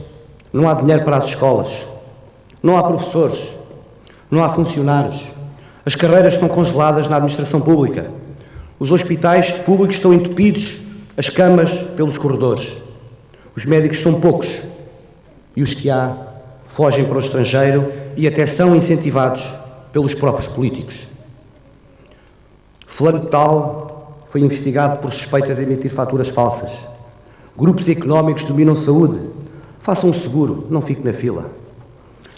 Speaker 9: não há dinheiro para as escolas, não há professores, não há funcionários, as carreiras estão congeladas na administração pública, os hospitais públicos estão entupidos, as camas pelos corredores, os médicos são poucos e os que há fogem para o estrangeiro e até são incentivados pelos próprios políticos. Fulano tal foi investigado por suspeita de emitir faturas falsas. Grupos económicos dominam saúde. Façam um seguro, não fique na fila.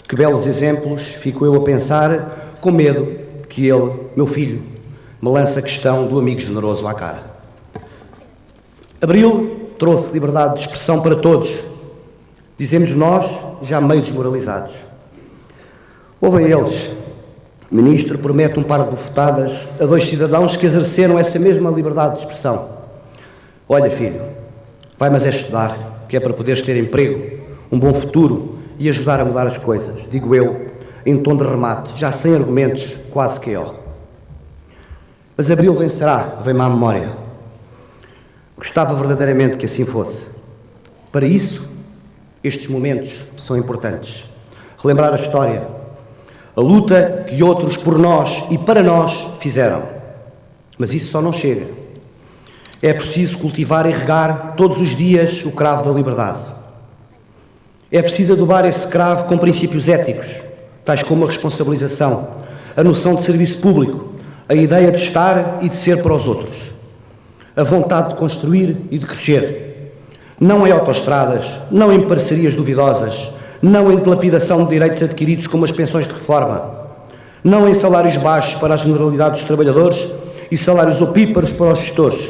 Speaker 9: Que belos exemplos, fico eu a pensar, com medo que ele, meu filho, me lance a questão do amigo generoso à cara. Abril trouxe liberdade de expressão para todos. Dizemos nós, já meio desmoralizados. Ouvem eles. O ministro promete um par de bufetadas a 2 cidadãos que exerceram essa mesma liberdade de expressão. Olha, filho, vai mas é estudar, que é para poderes ter emprego, um bom futuro e ajudar a mudar as coisas, digo eu, em tom de remate, já sem argumentos, quase que ó. Mas Abril vencerá, vem-me à memória. Gostava verdadeiramente que assim fosse. Para isso, estes momentos são importantes. Relembrar a história, a luta que outros por nós e para nós fizeram. Mas isso só não chega. É preciso cultivar e regar todos os dias o cravo da liberdade. É preciso adubar esse cravo com princípios éticos, tais como a responsabilização, a noção de serviço público, a ideia de estar e de ser para os outros, a vontade de construir e de crescer, não em autoestradas, não em parcerias duvidosas, não em dilapidação de direitos adquiridos como as pensões de reforma, não em salários baixos para a generalidade dos trabalhadores e salários opíparos para os gestores,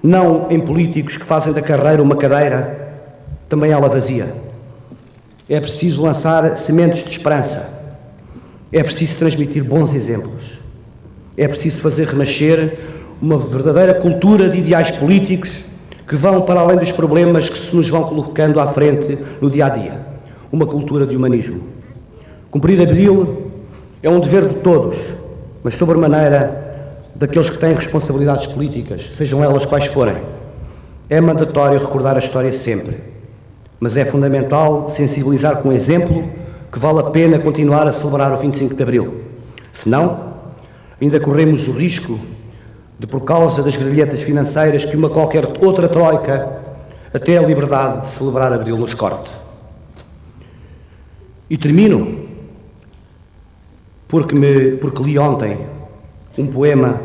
Speaker 9: não em políticos que fazem da carreira uma cadeira, também ela vazia. É preciso lançar sementes de esperança, é preciso transmitir bons exemplos, é preciso fazer renascer uma verdadeira cultura de ideais políticos que vão para além dos problemas que se nos vão colocando à frente no dia-a-dia. uma cultura de humanismo. Cumprir Abril é um dever de todos, mas sobremaneira daqueles que têm responsabilidades políticas, sejam elas quais forem. É mandatório recordar a história sempre, mas é fundamental sensibilizar com exemplo que vale a pena continuar a celebrar o 25 de Abril. Senão, ainda corremos o risco de, por causa das grelhetas financeiras que uma qualquer outra troika, até a liberdade de celebrar Abril nos corte. E termino porque li ontem um poema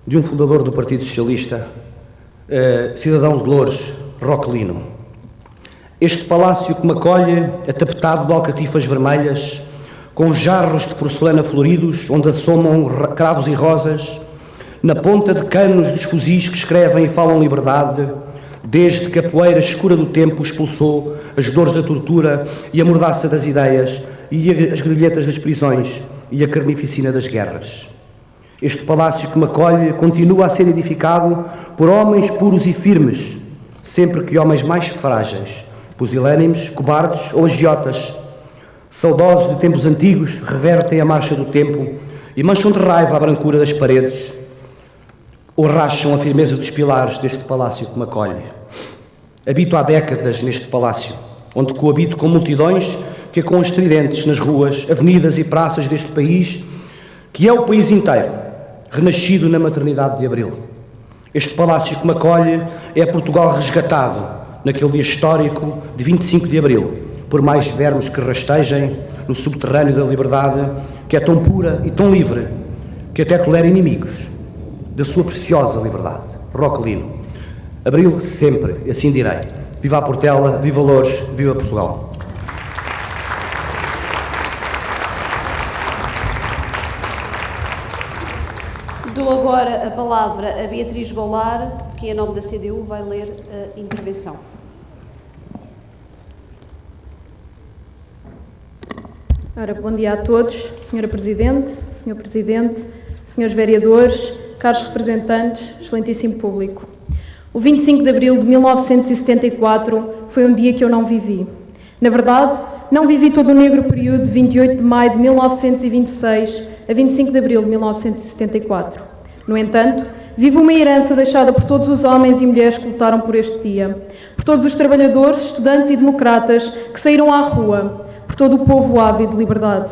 Speaker 9: de um fundador do Partido Socialista, cidadão de Loures, Roquelino. Este palácio que me acolhe é tapetado de alcatifas vermelhas, com jarros de porcelana floridos, onde assomam cravos e rosas, na ponta de canos dos fuzis que escrevem e falam liberdade, desde que a poeira escura do tempo expulsou as dores da tortura e a mordaça das ideias e as grelhetas das prisões e a carnificina das guerras. Este palácio que me acolhe continua a ser edificado por homens puros e firmes, sempre que homens mais frágeis, pusilânimes, cobardes ou agiotas, saudosos de tempos antigos, revertem a marcha do tempo e mancham de raiva a brancura das paredes ou racham a firmeza dos pilares deste palácio que me acolhe. Habito há décadas neste palácio, onde coabito com multidões que ecoam estridentes nas ruas, avenidas e praças deste país, que é o país inteiro, renascido na maternidade de Abril. Este palácio que me acolhe é Portugal resgatado, naquele dia histórico de 25 de Abril, por mais vermes que rastejem no subterrâneo da liberdade, que é tão pura e tão livre, que até tolera inimigos da sua preciosa liberdade. Roquelino. Abril sempre, assim direi. Viva a Portela, viva Loures, viva Portugal.
Speaker 1: Dou agora a palavra a Beatriz Goulart, que em nome da CDU vai ler a intervenção.
Speaker 10: Ora, bom dia a todos, Sra. Presidente, Sr. Presidente, Srs. Vereadores, caros representantes, excelentíssimo público. O 25 de Abril de 1974 foi um dia que eu não vivi. Na verdade, não vivi todo o negro período de 28 de maio de 1926 a 25 de Abril de 1974. No entanto, vivo uma herança deixada por todos os homens e mulheres que lutaram por este dia, por todos os trabalhadores, estudantes e democratas que saíram à rua, por todo o povo ávido de liberdade.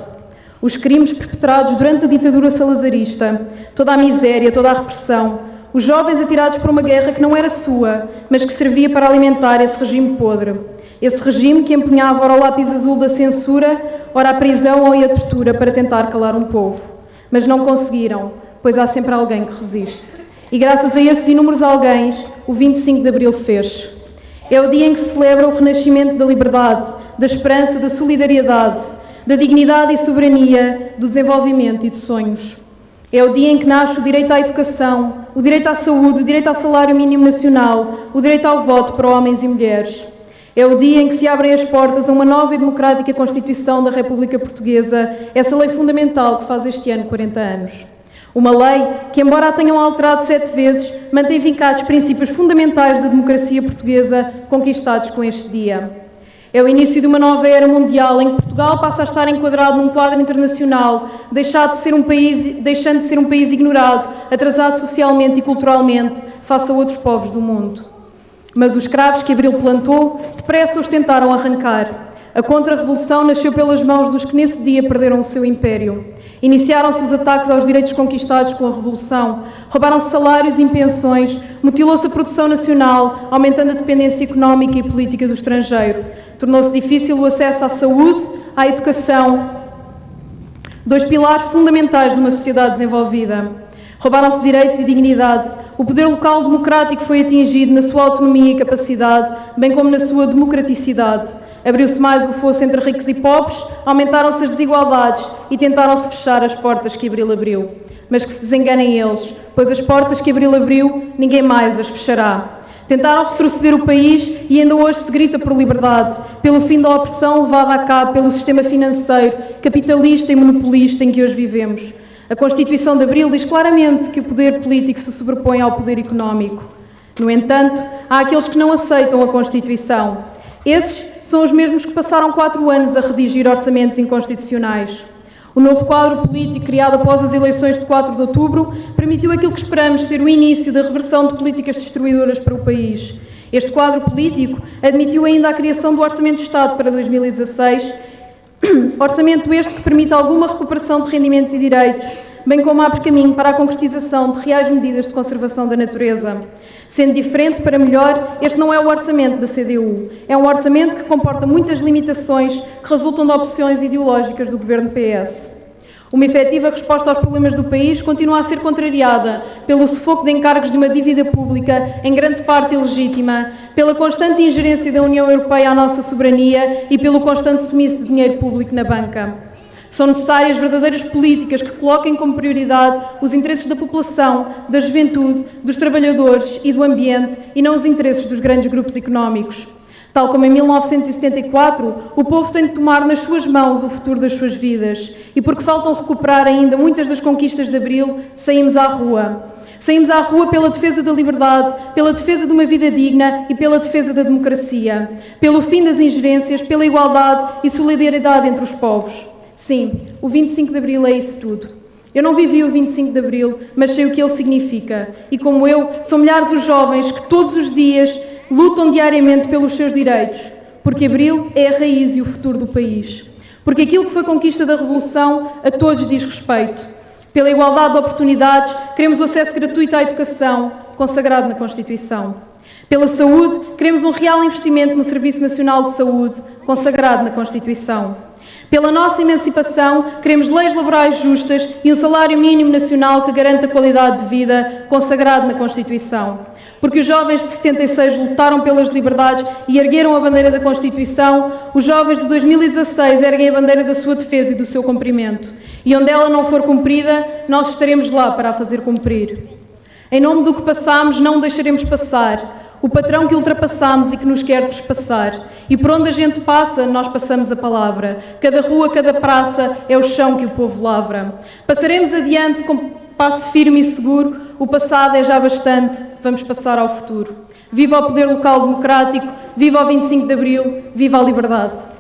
Speaker 10: Os crimes perpetrados durante a ditadura salazarista, toda a miséria, toda a repressão, os jovens atirados por uma guerra que não era sua, mas que servia para alimentar esse regime podre. Esse regime que empunhava ora o lápis azul da censura, ora a prisão ou a tortura para tentar calar um povo. Mas não conseguiram, pois há sempre alguém que resiste. E graças a esses inúmeros alguém, o 25 de Abril fez. É o dia em que se celebra o renascimento da liberdade, da esperança, da solidariedade, da dignidade e soberania, do desenvolvimento e de sonhos. É o dia em que nasce o direito à educação, o direito à saúde, o direito ao salário mínimo nacional, o direito ao voto para homens e mulheres. É o dia em que se abrem as portas a uma nova e democrática Constituição da República Portuguesa, essa lei fundamental que faz este ano 40 anos. Uma lei que, embora a tenham alterado 7 vezes, mantém vincados princípios fundamentais da democracia portuguesa conquistados com este dia. É o início de uma nova era mundial em que Portugal passa a estar enquadrado num quadro internacional, deixando de ser um país ignorado, atrasado socialmente e culturalmente face a outros povos do mundo. Mas os cravos que Abril plantou, depressa os tentaram arrancar. A contra-revolução nasceu pelas mãos dos que nesse dia perderam o seu império. Iniciaram-se os ataques aos direitos conquistados com a Revolução, roubaram-se salários e pensões, mutilou-se a produção nacional, aumentando a dependência económica e política do estrangeiro. Tornou-se difícil o acesso à saúde, à educação, 2 pilares fundamentais de uma sociedade desenvolvida. Roubaram-se direitos e dignidade. O poder local democrático foi atingido na sua autonomia e capacidade, bem como na sua democraticidade. Abriu-se mais o fosso entre ricos e pobres, aumentaram-se as desigualdades e tentaram-se fechar as portas que Abril abriu. Mas que se desenganem eles, pois as portas que Abril abriu, ninguém mais as fechará. Tentaram retroceder o país e ainda hoje se grita por liberdade, pelo fim da opressão levada a cabo pelo sistema financeiro, capitalista e monopolista em que hoje vivemos. A Constituição de Abril diz claramente que o poder político se sobrepõe ao poder económico. No entanto, há aqueles que não aceitam a Constituição. Esses são os mesmos que passaram 4 anos a redigir orçamentos inconstitucionais. O novo quadro político criado após as eleições de 4 de outubro permitiu aquilo que esperamos ser o início da reversão de políticas destruidoras para o país. Este quadro político admitiu ainda a criação do Orçamento de Estado para 2016, orçamento este que permite alguma recuperação de rendimentos e direitos, bem como abre caminho para a concretização de reais medidas de conservação da natureza. Sendo diferente para melhor, este não é o orçamento da CDU. É um orçamento que comporta muitas limitações que resultam de opções ideológicas do governo PS. Uma efetiva resposta aos problemas do país continua a ser contrariada pelo sufoco de encargos de uma dívida pública, em grande parte ilegítima, pela constante ingerência da União Europeia à nossa soberania e pelo constante sumiço de dinheiro público na banca. São necessárias verdadeiras políticas que coloquem como prioridade os interesses da população, da juventude, dos trabalhadores e do ambiente e não os interesses dos grandes grupos económicos. Tal como em 1974, o povo tem de tomar nas suas mãos o futuro das suas vidas. E porque faltam recuperar ainda muitas das conquistas de Abril, saímos à rua. Saímos à rua pela defesa da liberdade, pela defesa de uma vida digna e pela defesa da democracia. Pelo fim das ingerências, pela igualdade e solidariedade entre os povos. Sim, o 25 de Abril é isso tudo. Eu não vivi o 25 de Abril, mas sei o que ele significa. E como eu, são milhares os jovens que todos os dias lutam diariamente pelos seus direitos. Porque Abril é a raiz e o futuro do país. Porque aquilo que foi conquista da Revolução a todos diz respeito. Pela igualdade de oportunidades, queremos o acesso gratuito à educação, consagrado na Constituição. Pela saúde, queremos um real investimento no Serviço Nacional de Saúde, consagrado na Constituição. Pela nossa emancipação, queremos leis laborais justas e um salário mínimo nacional que garanta a qualidade de vida, consagrado na Constituição. Porque os jovens de 76 lutaram pelas liberdades e ergueram a bandeira da Constituição, os jovens de 2016 erguem a bandeira da sua defesa e do seu cumprimento. E onde ela não for cumprida, nós estaremos lá para a fazer cumprir. Em nome do que passamos, não o deixaremos passar. O patrão que ultrapassamos e que nos quer trespassar. E por onde a gente passa, nós passamos a palavra. Cada rua, cada praça é o chão que o povo lavra. Passaremos adiante com passo firme e seguro. O passado é já bastante, vamos passar ao futuro. Viva o poder local democrático, viva o 25 de Abril, viva a liberdade.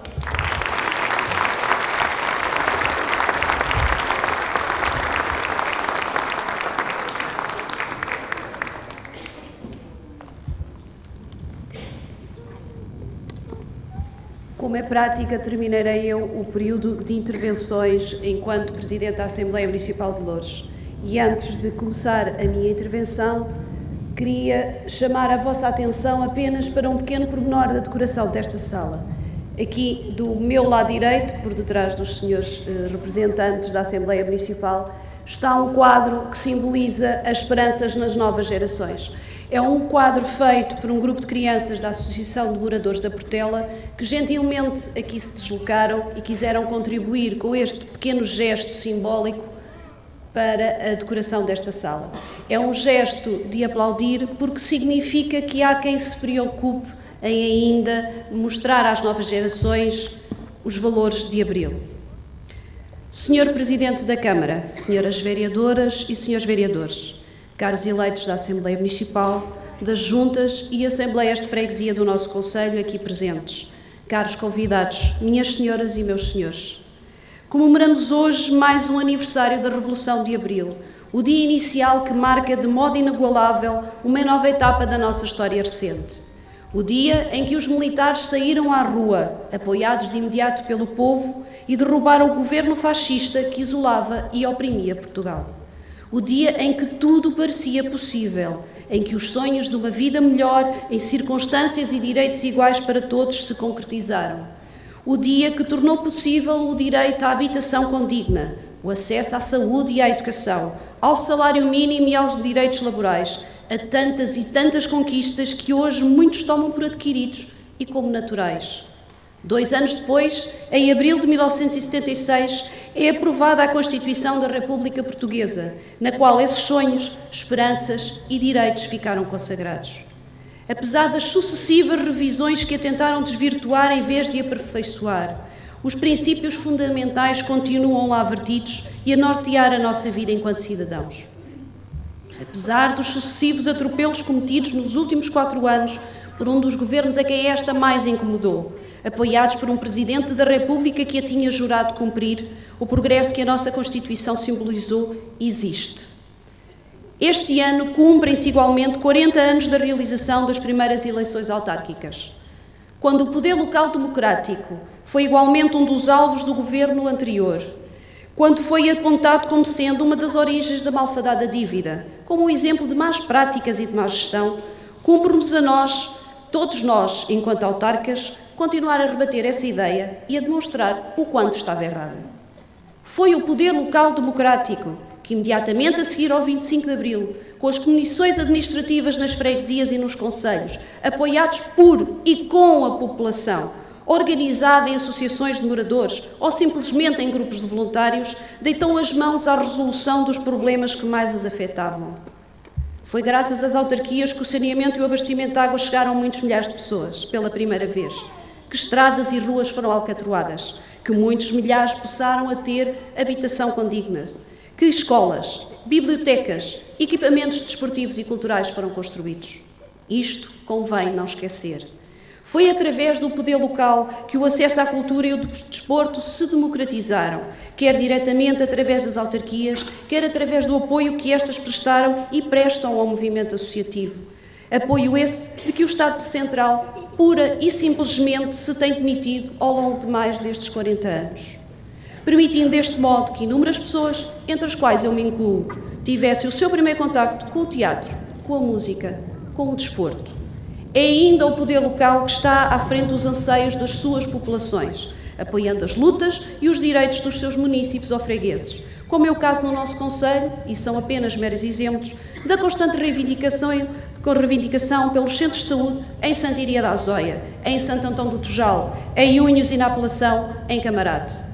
Speaker 1: Como é prática, terminarei eu o período de intervenções enquanto Presidente da Assembleia Municipal de Loures. E antes de começar a minha intervenção, queria chamar a vossa atenção apenas para um pequeno pormenor da decoração desta sala. Aqui do meu lado direito, por detrás dos senhores representantes da Assembleia Municipal, está um quadro que simboliza as esperanças nas novas gerações. É um quadro feito por um grupo de crianças da Associação de Moradores da Portela que gentilmente aqui se deslocaram e quiseram contribuir com este pequeno gesto simbólico para a decoração desta sala. É um gesto de aplaudir porque significa que há quem se preocupe em ainda mostrar às novas gerações os valores de Abril. Senhor Presidente da Câmara, senhoras vereadoras e senhores vereadores, caros eleitos da Assembleia Municipal, das Juntas e Assembleias de Freguesia do nosso Conselho aqui presentes, caros convidados, minhas senhoras e meus senhores, comemoramos hoje mais um aniversário da Revolução de Abril, o dia inicial que marca de modo inigualável uma nova etapa da nossa história recente. O dia em que os militares saíram à rua, apoiados de imediato pelo povo, e derrubaram o governo fascista que isolava e oprimia Portugal. O dia em que tudo parecia possível, em que os sonhos de uma vida melhor, em circunstâncias e direitos iguais para todos, se concretizaram. O dia que tornou possível o direito à habitação condigna, o acesso à saúde e à educação, ao salário mínimo e aos direitos laborais, a tantas e tantas conquistas que hoje muitos tomam por adquiridos e como naturais. 2 anos depois, em abril de 1976, é aprovada a Constituição da República Portuguesa, na qual esses sonhos, esperanças e direitos ficaram consagrados. Apesar das sucessivas revisões que a tentaram desvirtuar em vez de aperfeiçoar, os princípios fundamentais continuam lá vertidos e a nortear a nossa vida enquanto cidadãos. Apesar dos sucessivos atropelos cometidos nos últimos 4 anos por um dos governos a quem esta mais incomodou, apoiados por um Presidente da República que a tinha jurado cumprir, o progresso que a nossa Constituição simbolizou existe. Este ano cumprem-se igualmente 40 anos da realização das primeiras eleições autárquicas, quando o poder local democrático foi igualmente um dos alvos do governo anterior, quando foi apontado como sendo uma das origens da malfadada dívida, como um exemplo de más práticas e de má gestão, cumpre-nos a nós, todos nós, enquanto autarcas, continuar a rebater essa ideia e a demonstrar o quanto estava errada. Foi o poder local democrático que, imediatamente a seguir ao 25 de Abril, com as comissões administrativas nas freguesias e nos concelhos, apoiados por e com a população, organizada em associações de moradores ou simplesmente em grupos de voluntários, deitou as mãos à resolução dos problemas que mais as afetavam. Foi graças às autarquias que o saneamento e o abastecimento de água chegaram a muitos milhares de pessoas, pela primeira vez, que estradas e ruas foram alcatroadas, que muitos milhares passaram a ter habitação condigna, que escolas, bibliotecas, equipamentos desportivos e culturais foram construídos. Isto convém não esquecer. Foi através do poder local que o acesso à cultura e o desporto se democratizaram, quer diretamente através das autarquias, quer através do apoio que estas prestaram e prestam ao movimento associativo. Apoio esse de que o Estado Central, pura e simplesmente, se tem demitido ao longo de mais destes 40 anos. Permitindo deste modo que inúmeras pessoas, entre as quais eu me incluo, tivessem o seu primeiro contacto com o teatro, com a música, com o desporto. É ainda o poder local que está à frente dos anseios das suas populações, apoiando as lutas e os direitos dos seus munícipes ou fregueses, como é o caso no nosso concelho, e são apenas meros exemplos, da constante reivindicação pelos centros de saúde em Santa Iria da Azóia, em Santo Antão do Tujal, em Unhos e na Apelação, em Camarate.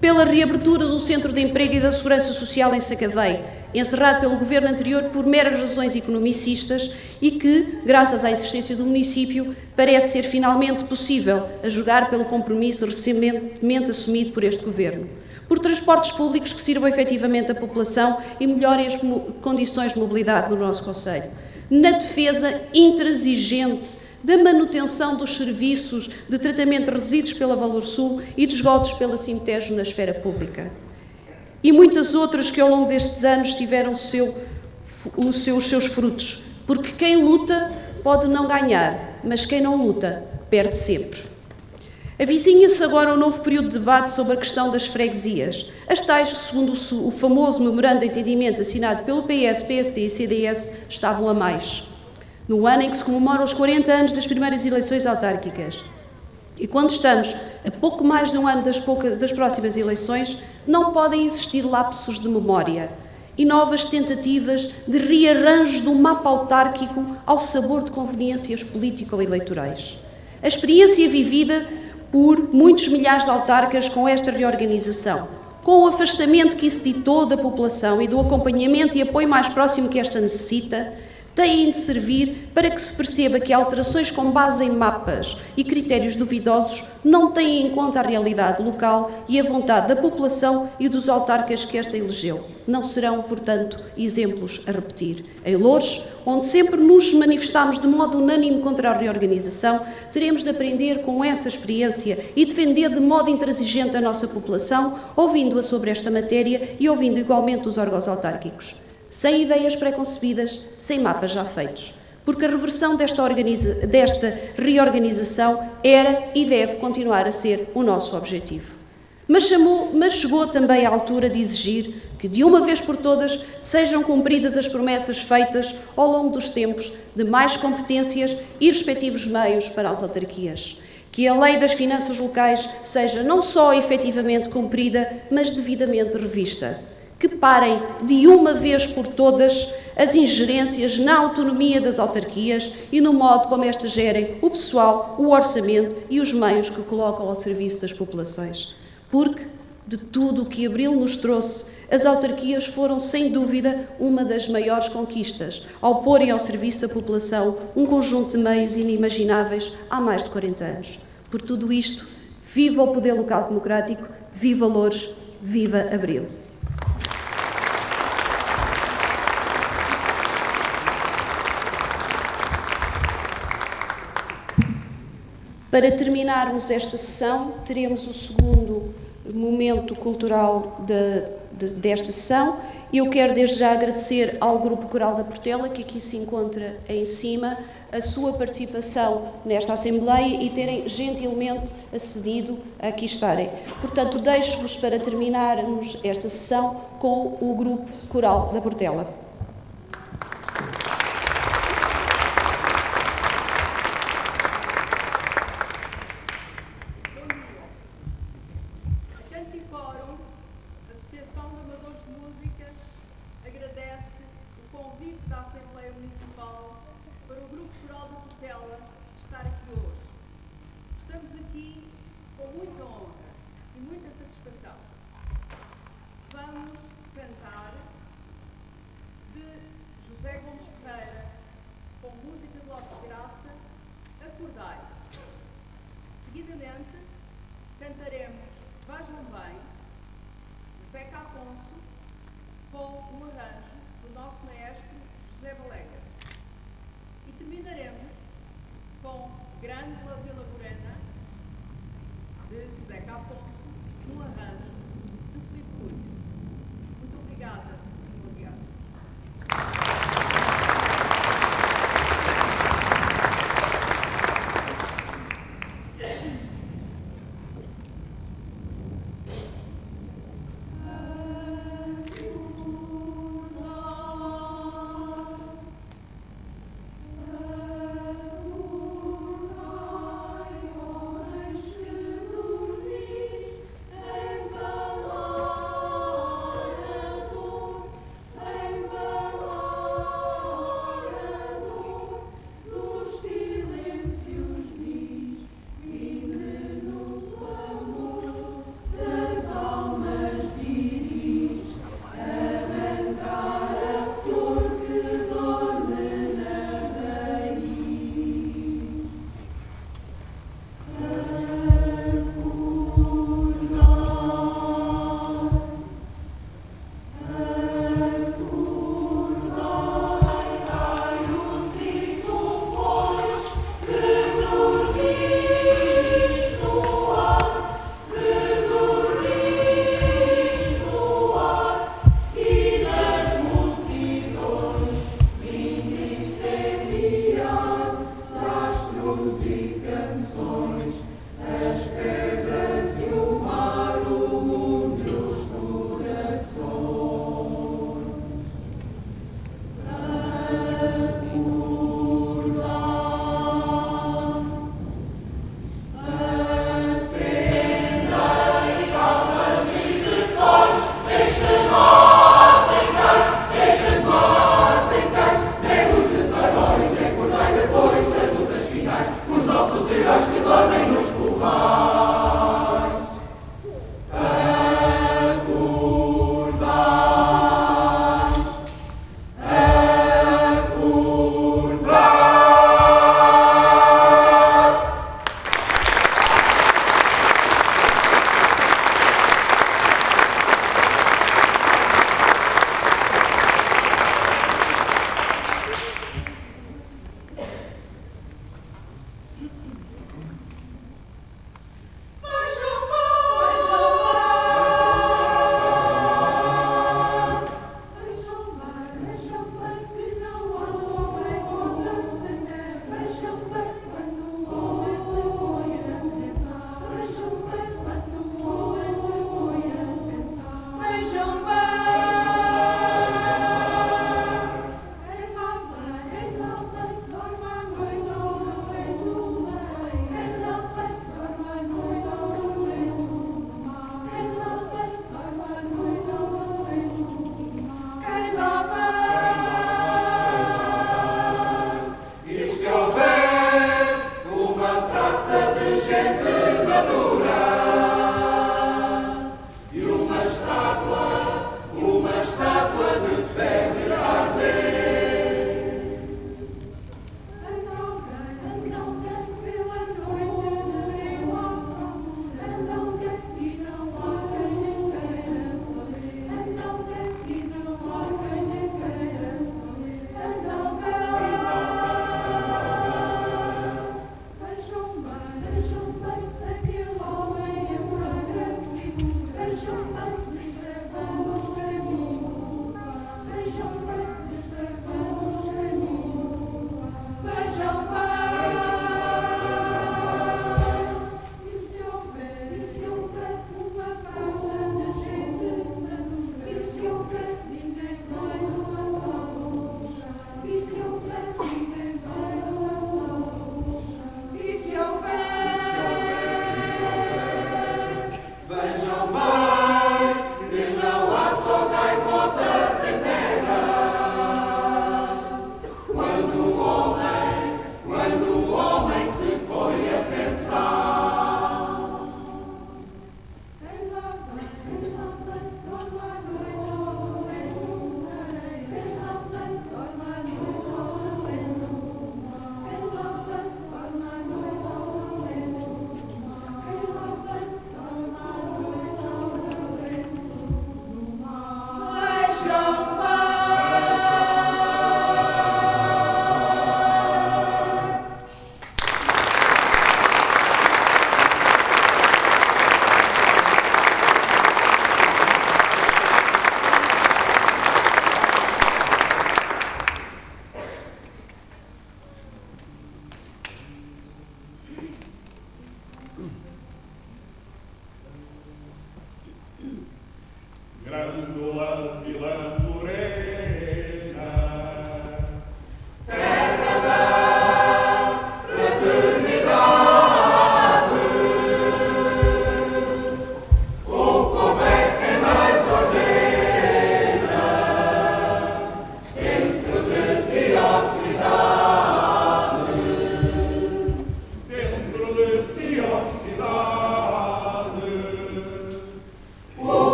Speaker 1: Pela reabertura do Centro de Emprego e da Segurança Social em Sacavém, encerrado pelo governo anterior por meras razões economicistas e que, graças à existência do município, parece ser finalmente possível a julgar pelo compromisso recentemente assumido por este governo. Por transportes públicos que sirvam efetivamente a população e melhorem as condições de mobilidade do nosso concelho. Na defesa intransigente da manutenção dos serviços de tratamento de resíduos pela Valor Sul e de esgotos pela Cimitejo na esfera pública. E muitas outras que ao longo destes anos tiveram os seus frutos, porque quem luta pode não ganhar, mas quem não luta perde sempre. Avizinha-se agora um novo período de debate sobre a questão das freguesias, as tais que, segundo o famoso memorando de entendimento assinado pelo PS, PSD e CDS, estavam a mais. No ano em que se comemoram os 40 anos das primeiras eleições autárquicas. E quando estamos a pouco mais de um ano das próximas eleições, não podem existir lapsos de memória e novas tentativas de rearranjo do mapa autárquico ao sabor de conveniências político-eleitorais. A experiência vivida por muitos milhares de autarcas com esta reorganização, com o afastamento que isso ditou da população e do acompanhamento e apoio mais próximo que esta necessita, têm de servir para que se perceba que alterações com base em mapas e critérios duvidosos não têm em conta a realidade local e a vontade da população e dos autarcas que esta elegeu. Não serão, portanto, exemplos a repetir. Em Loures, onde sempre nos manifestámos de modo unânime contra a reorganização, teremos de aprender com essa experiência e defender de modo intransigente a nossa população, ouvindo-a sobre esta matéria e ouvindo igualmente os órgãos autárquicos. Sem ideias pré-concebidas, sem mapas já feitos. Porque a reversão desta reorganização era e deve continuar a ser o nosso objetivo. Mas chegou também a altura de exigir que, de uma vez por todas, sejam cumpridas as promessas feitas ao longo dos tempos de mais competências e respectivos meios para as autarquias. Que a lei das finanças locais seja não só efetivamente cumprida, mas devidamente revista. Que parem, de uma vez por todas, as ingerências na autonomia das autarquias e no modo como estas gerem o pessoal, o orçamento e os meios que colocam ao serviço das populações. Porque, de tudo o que Abril nos trouxe, as autarquias foram, sem dúvida, uma das maiores conquistas, ao porem ao serviço da população um conjunto de meios inimagináveis há mais de 40 anos. Por tudo isto, viva o poder local democrático, viva Loures, viva Abril. Para terminarmos esta sessão, teremos o segundo momento cultural desta sessão. Eu quero desde já agradecer ao Grupo Coral da Portela, que aqui se encontra em cima, a sua participação nesta Assembleia e terem gentilmente acedido a aqui estarem. Portanto, deixo-vos para terminarmos esta sessão com o Grupo Coral da Portela.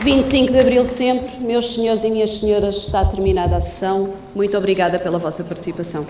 Speaker 1: 25 de Abril sempre, meus senhores e minhas senhoras, está terminada a sessão. Muito obrigada pela vossa participação.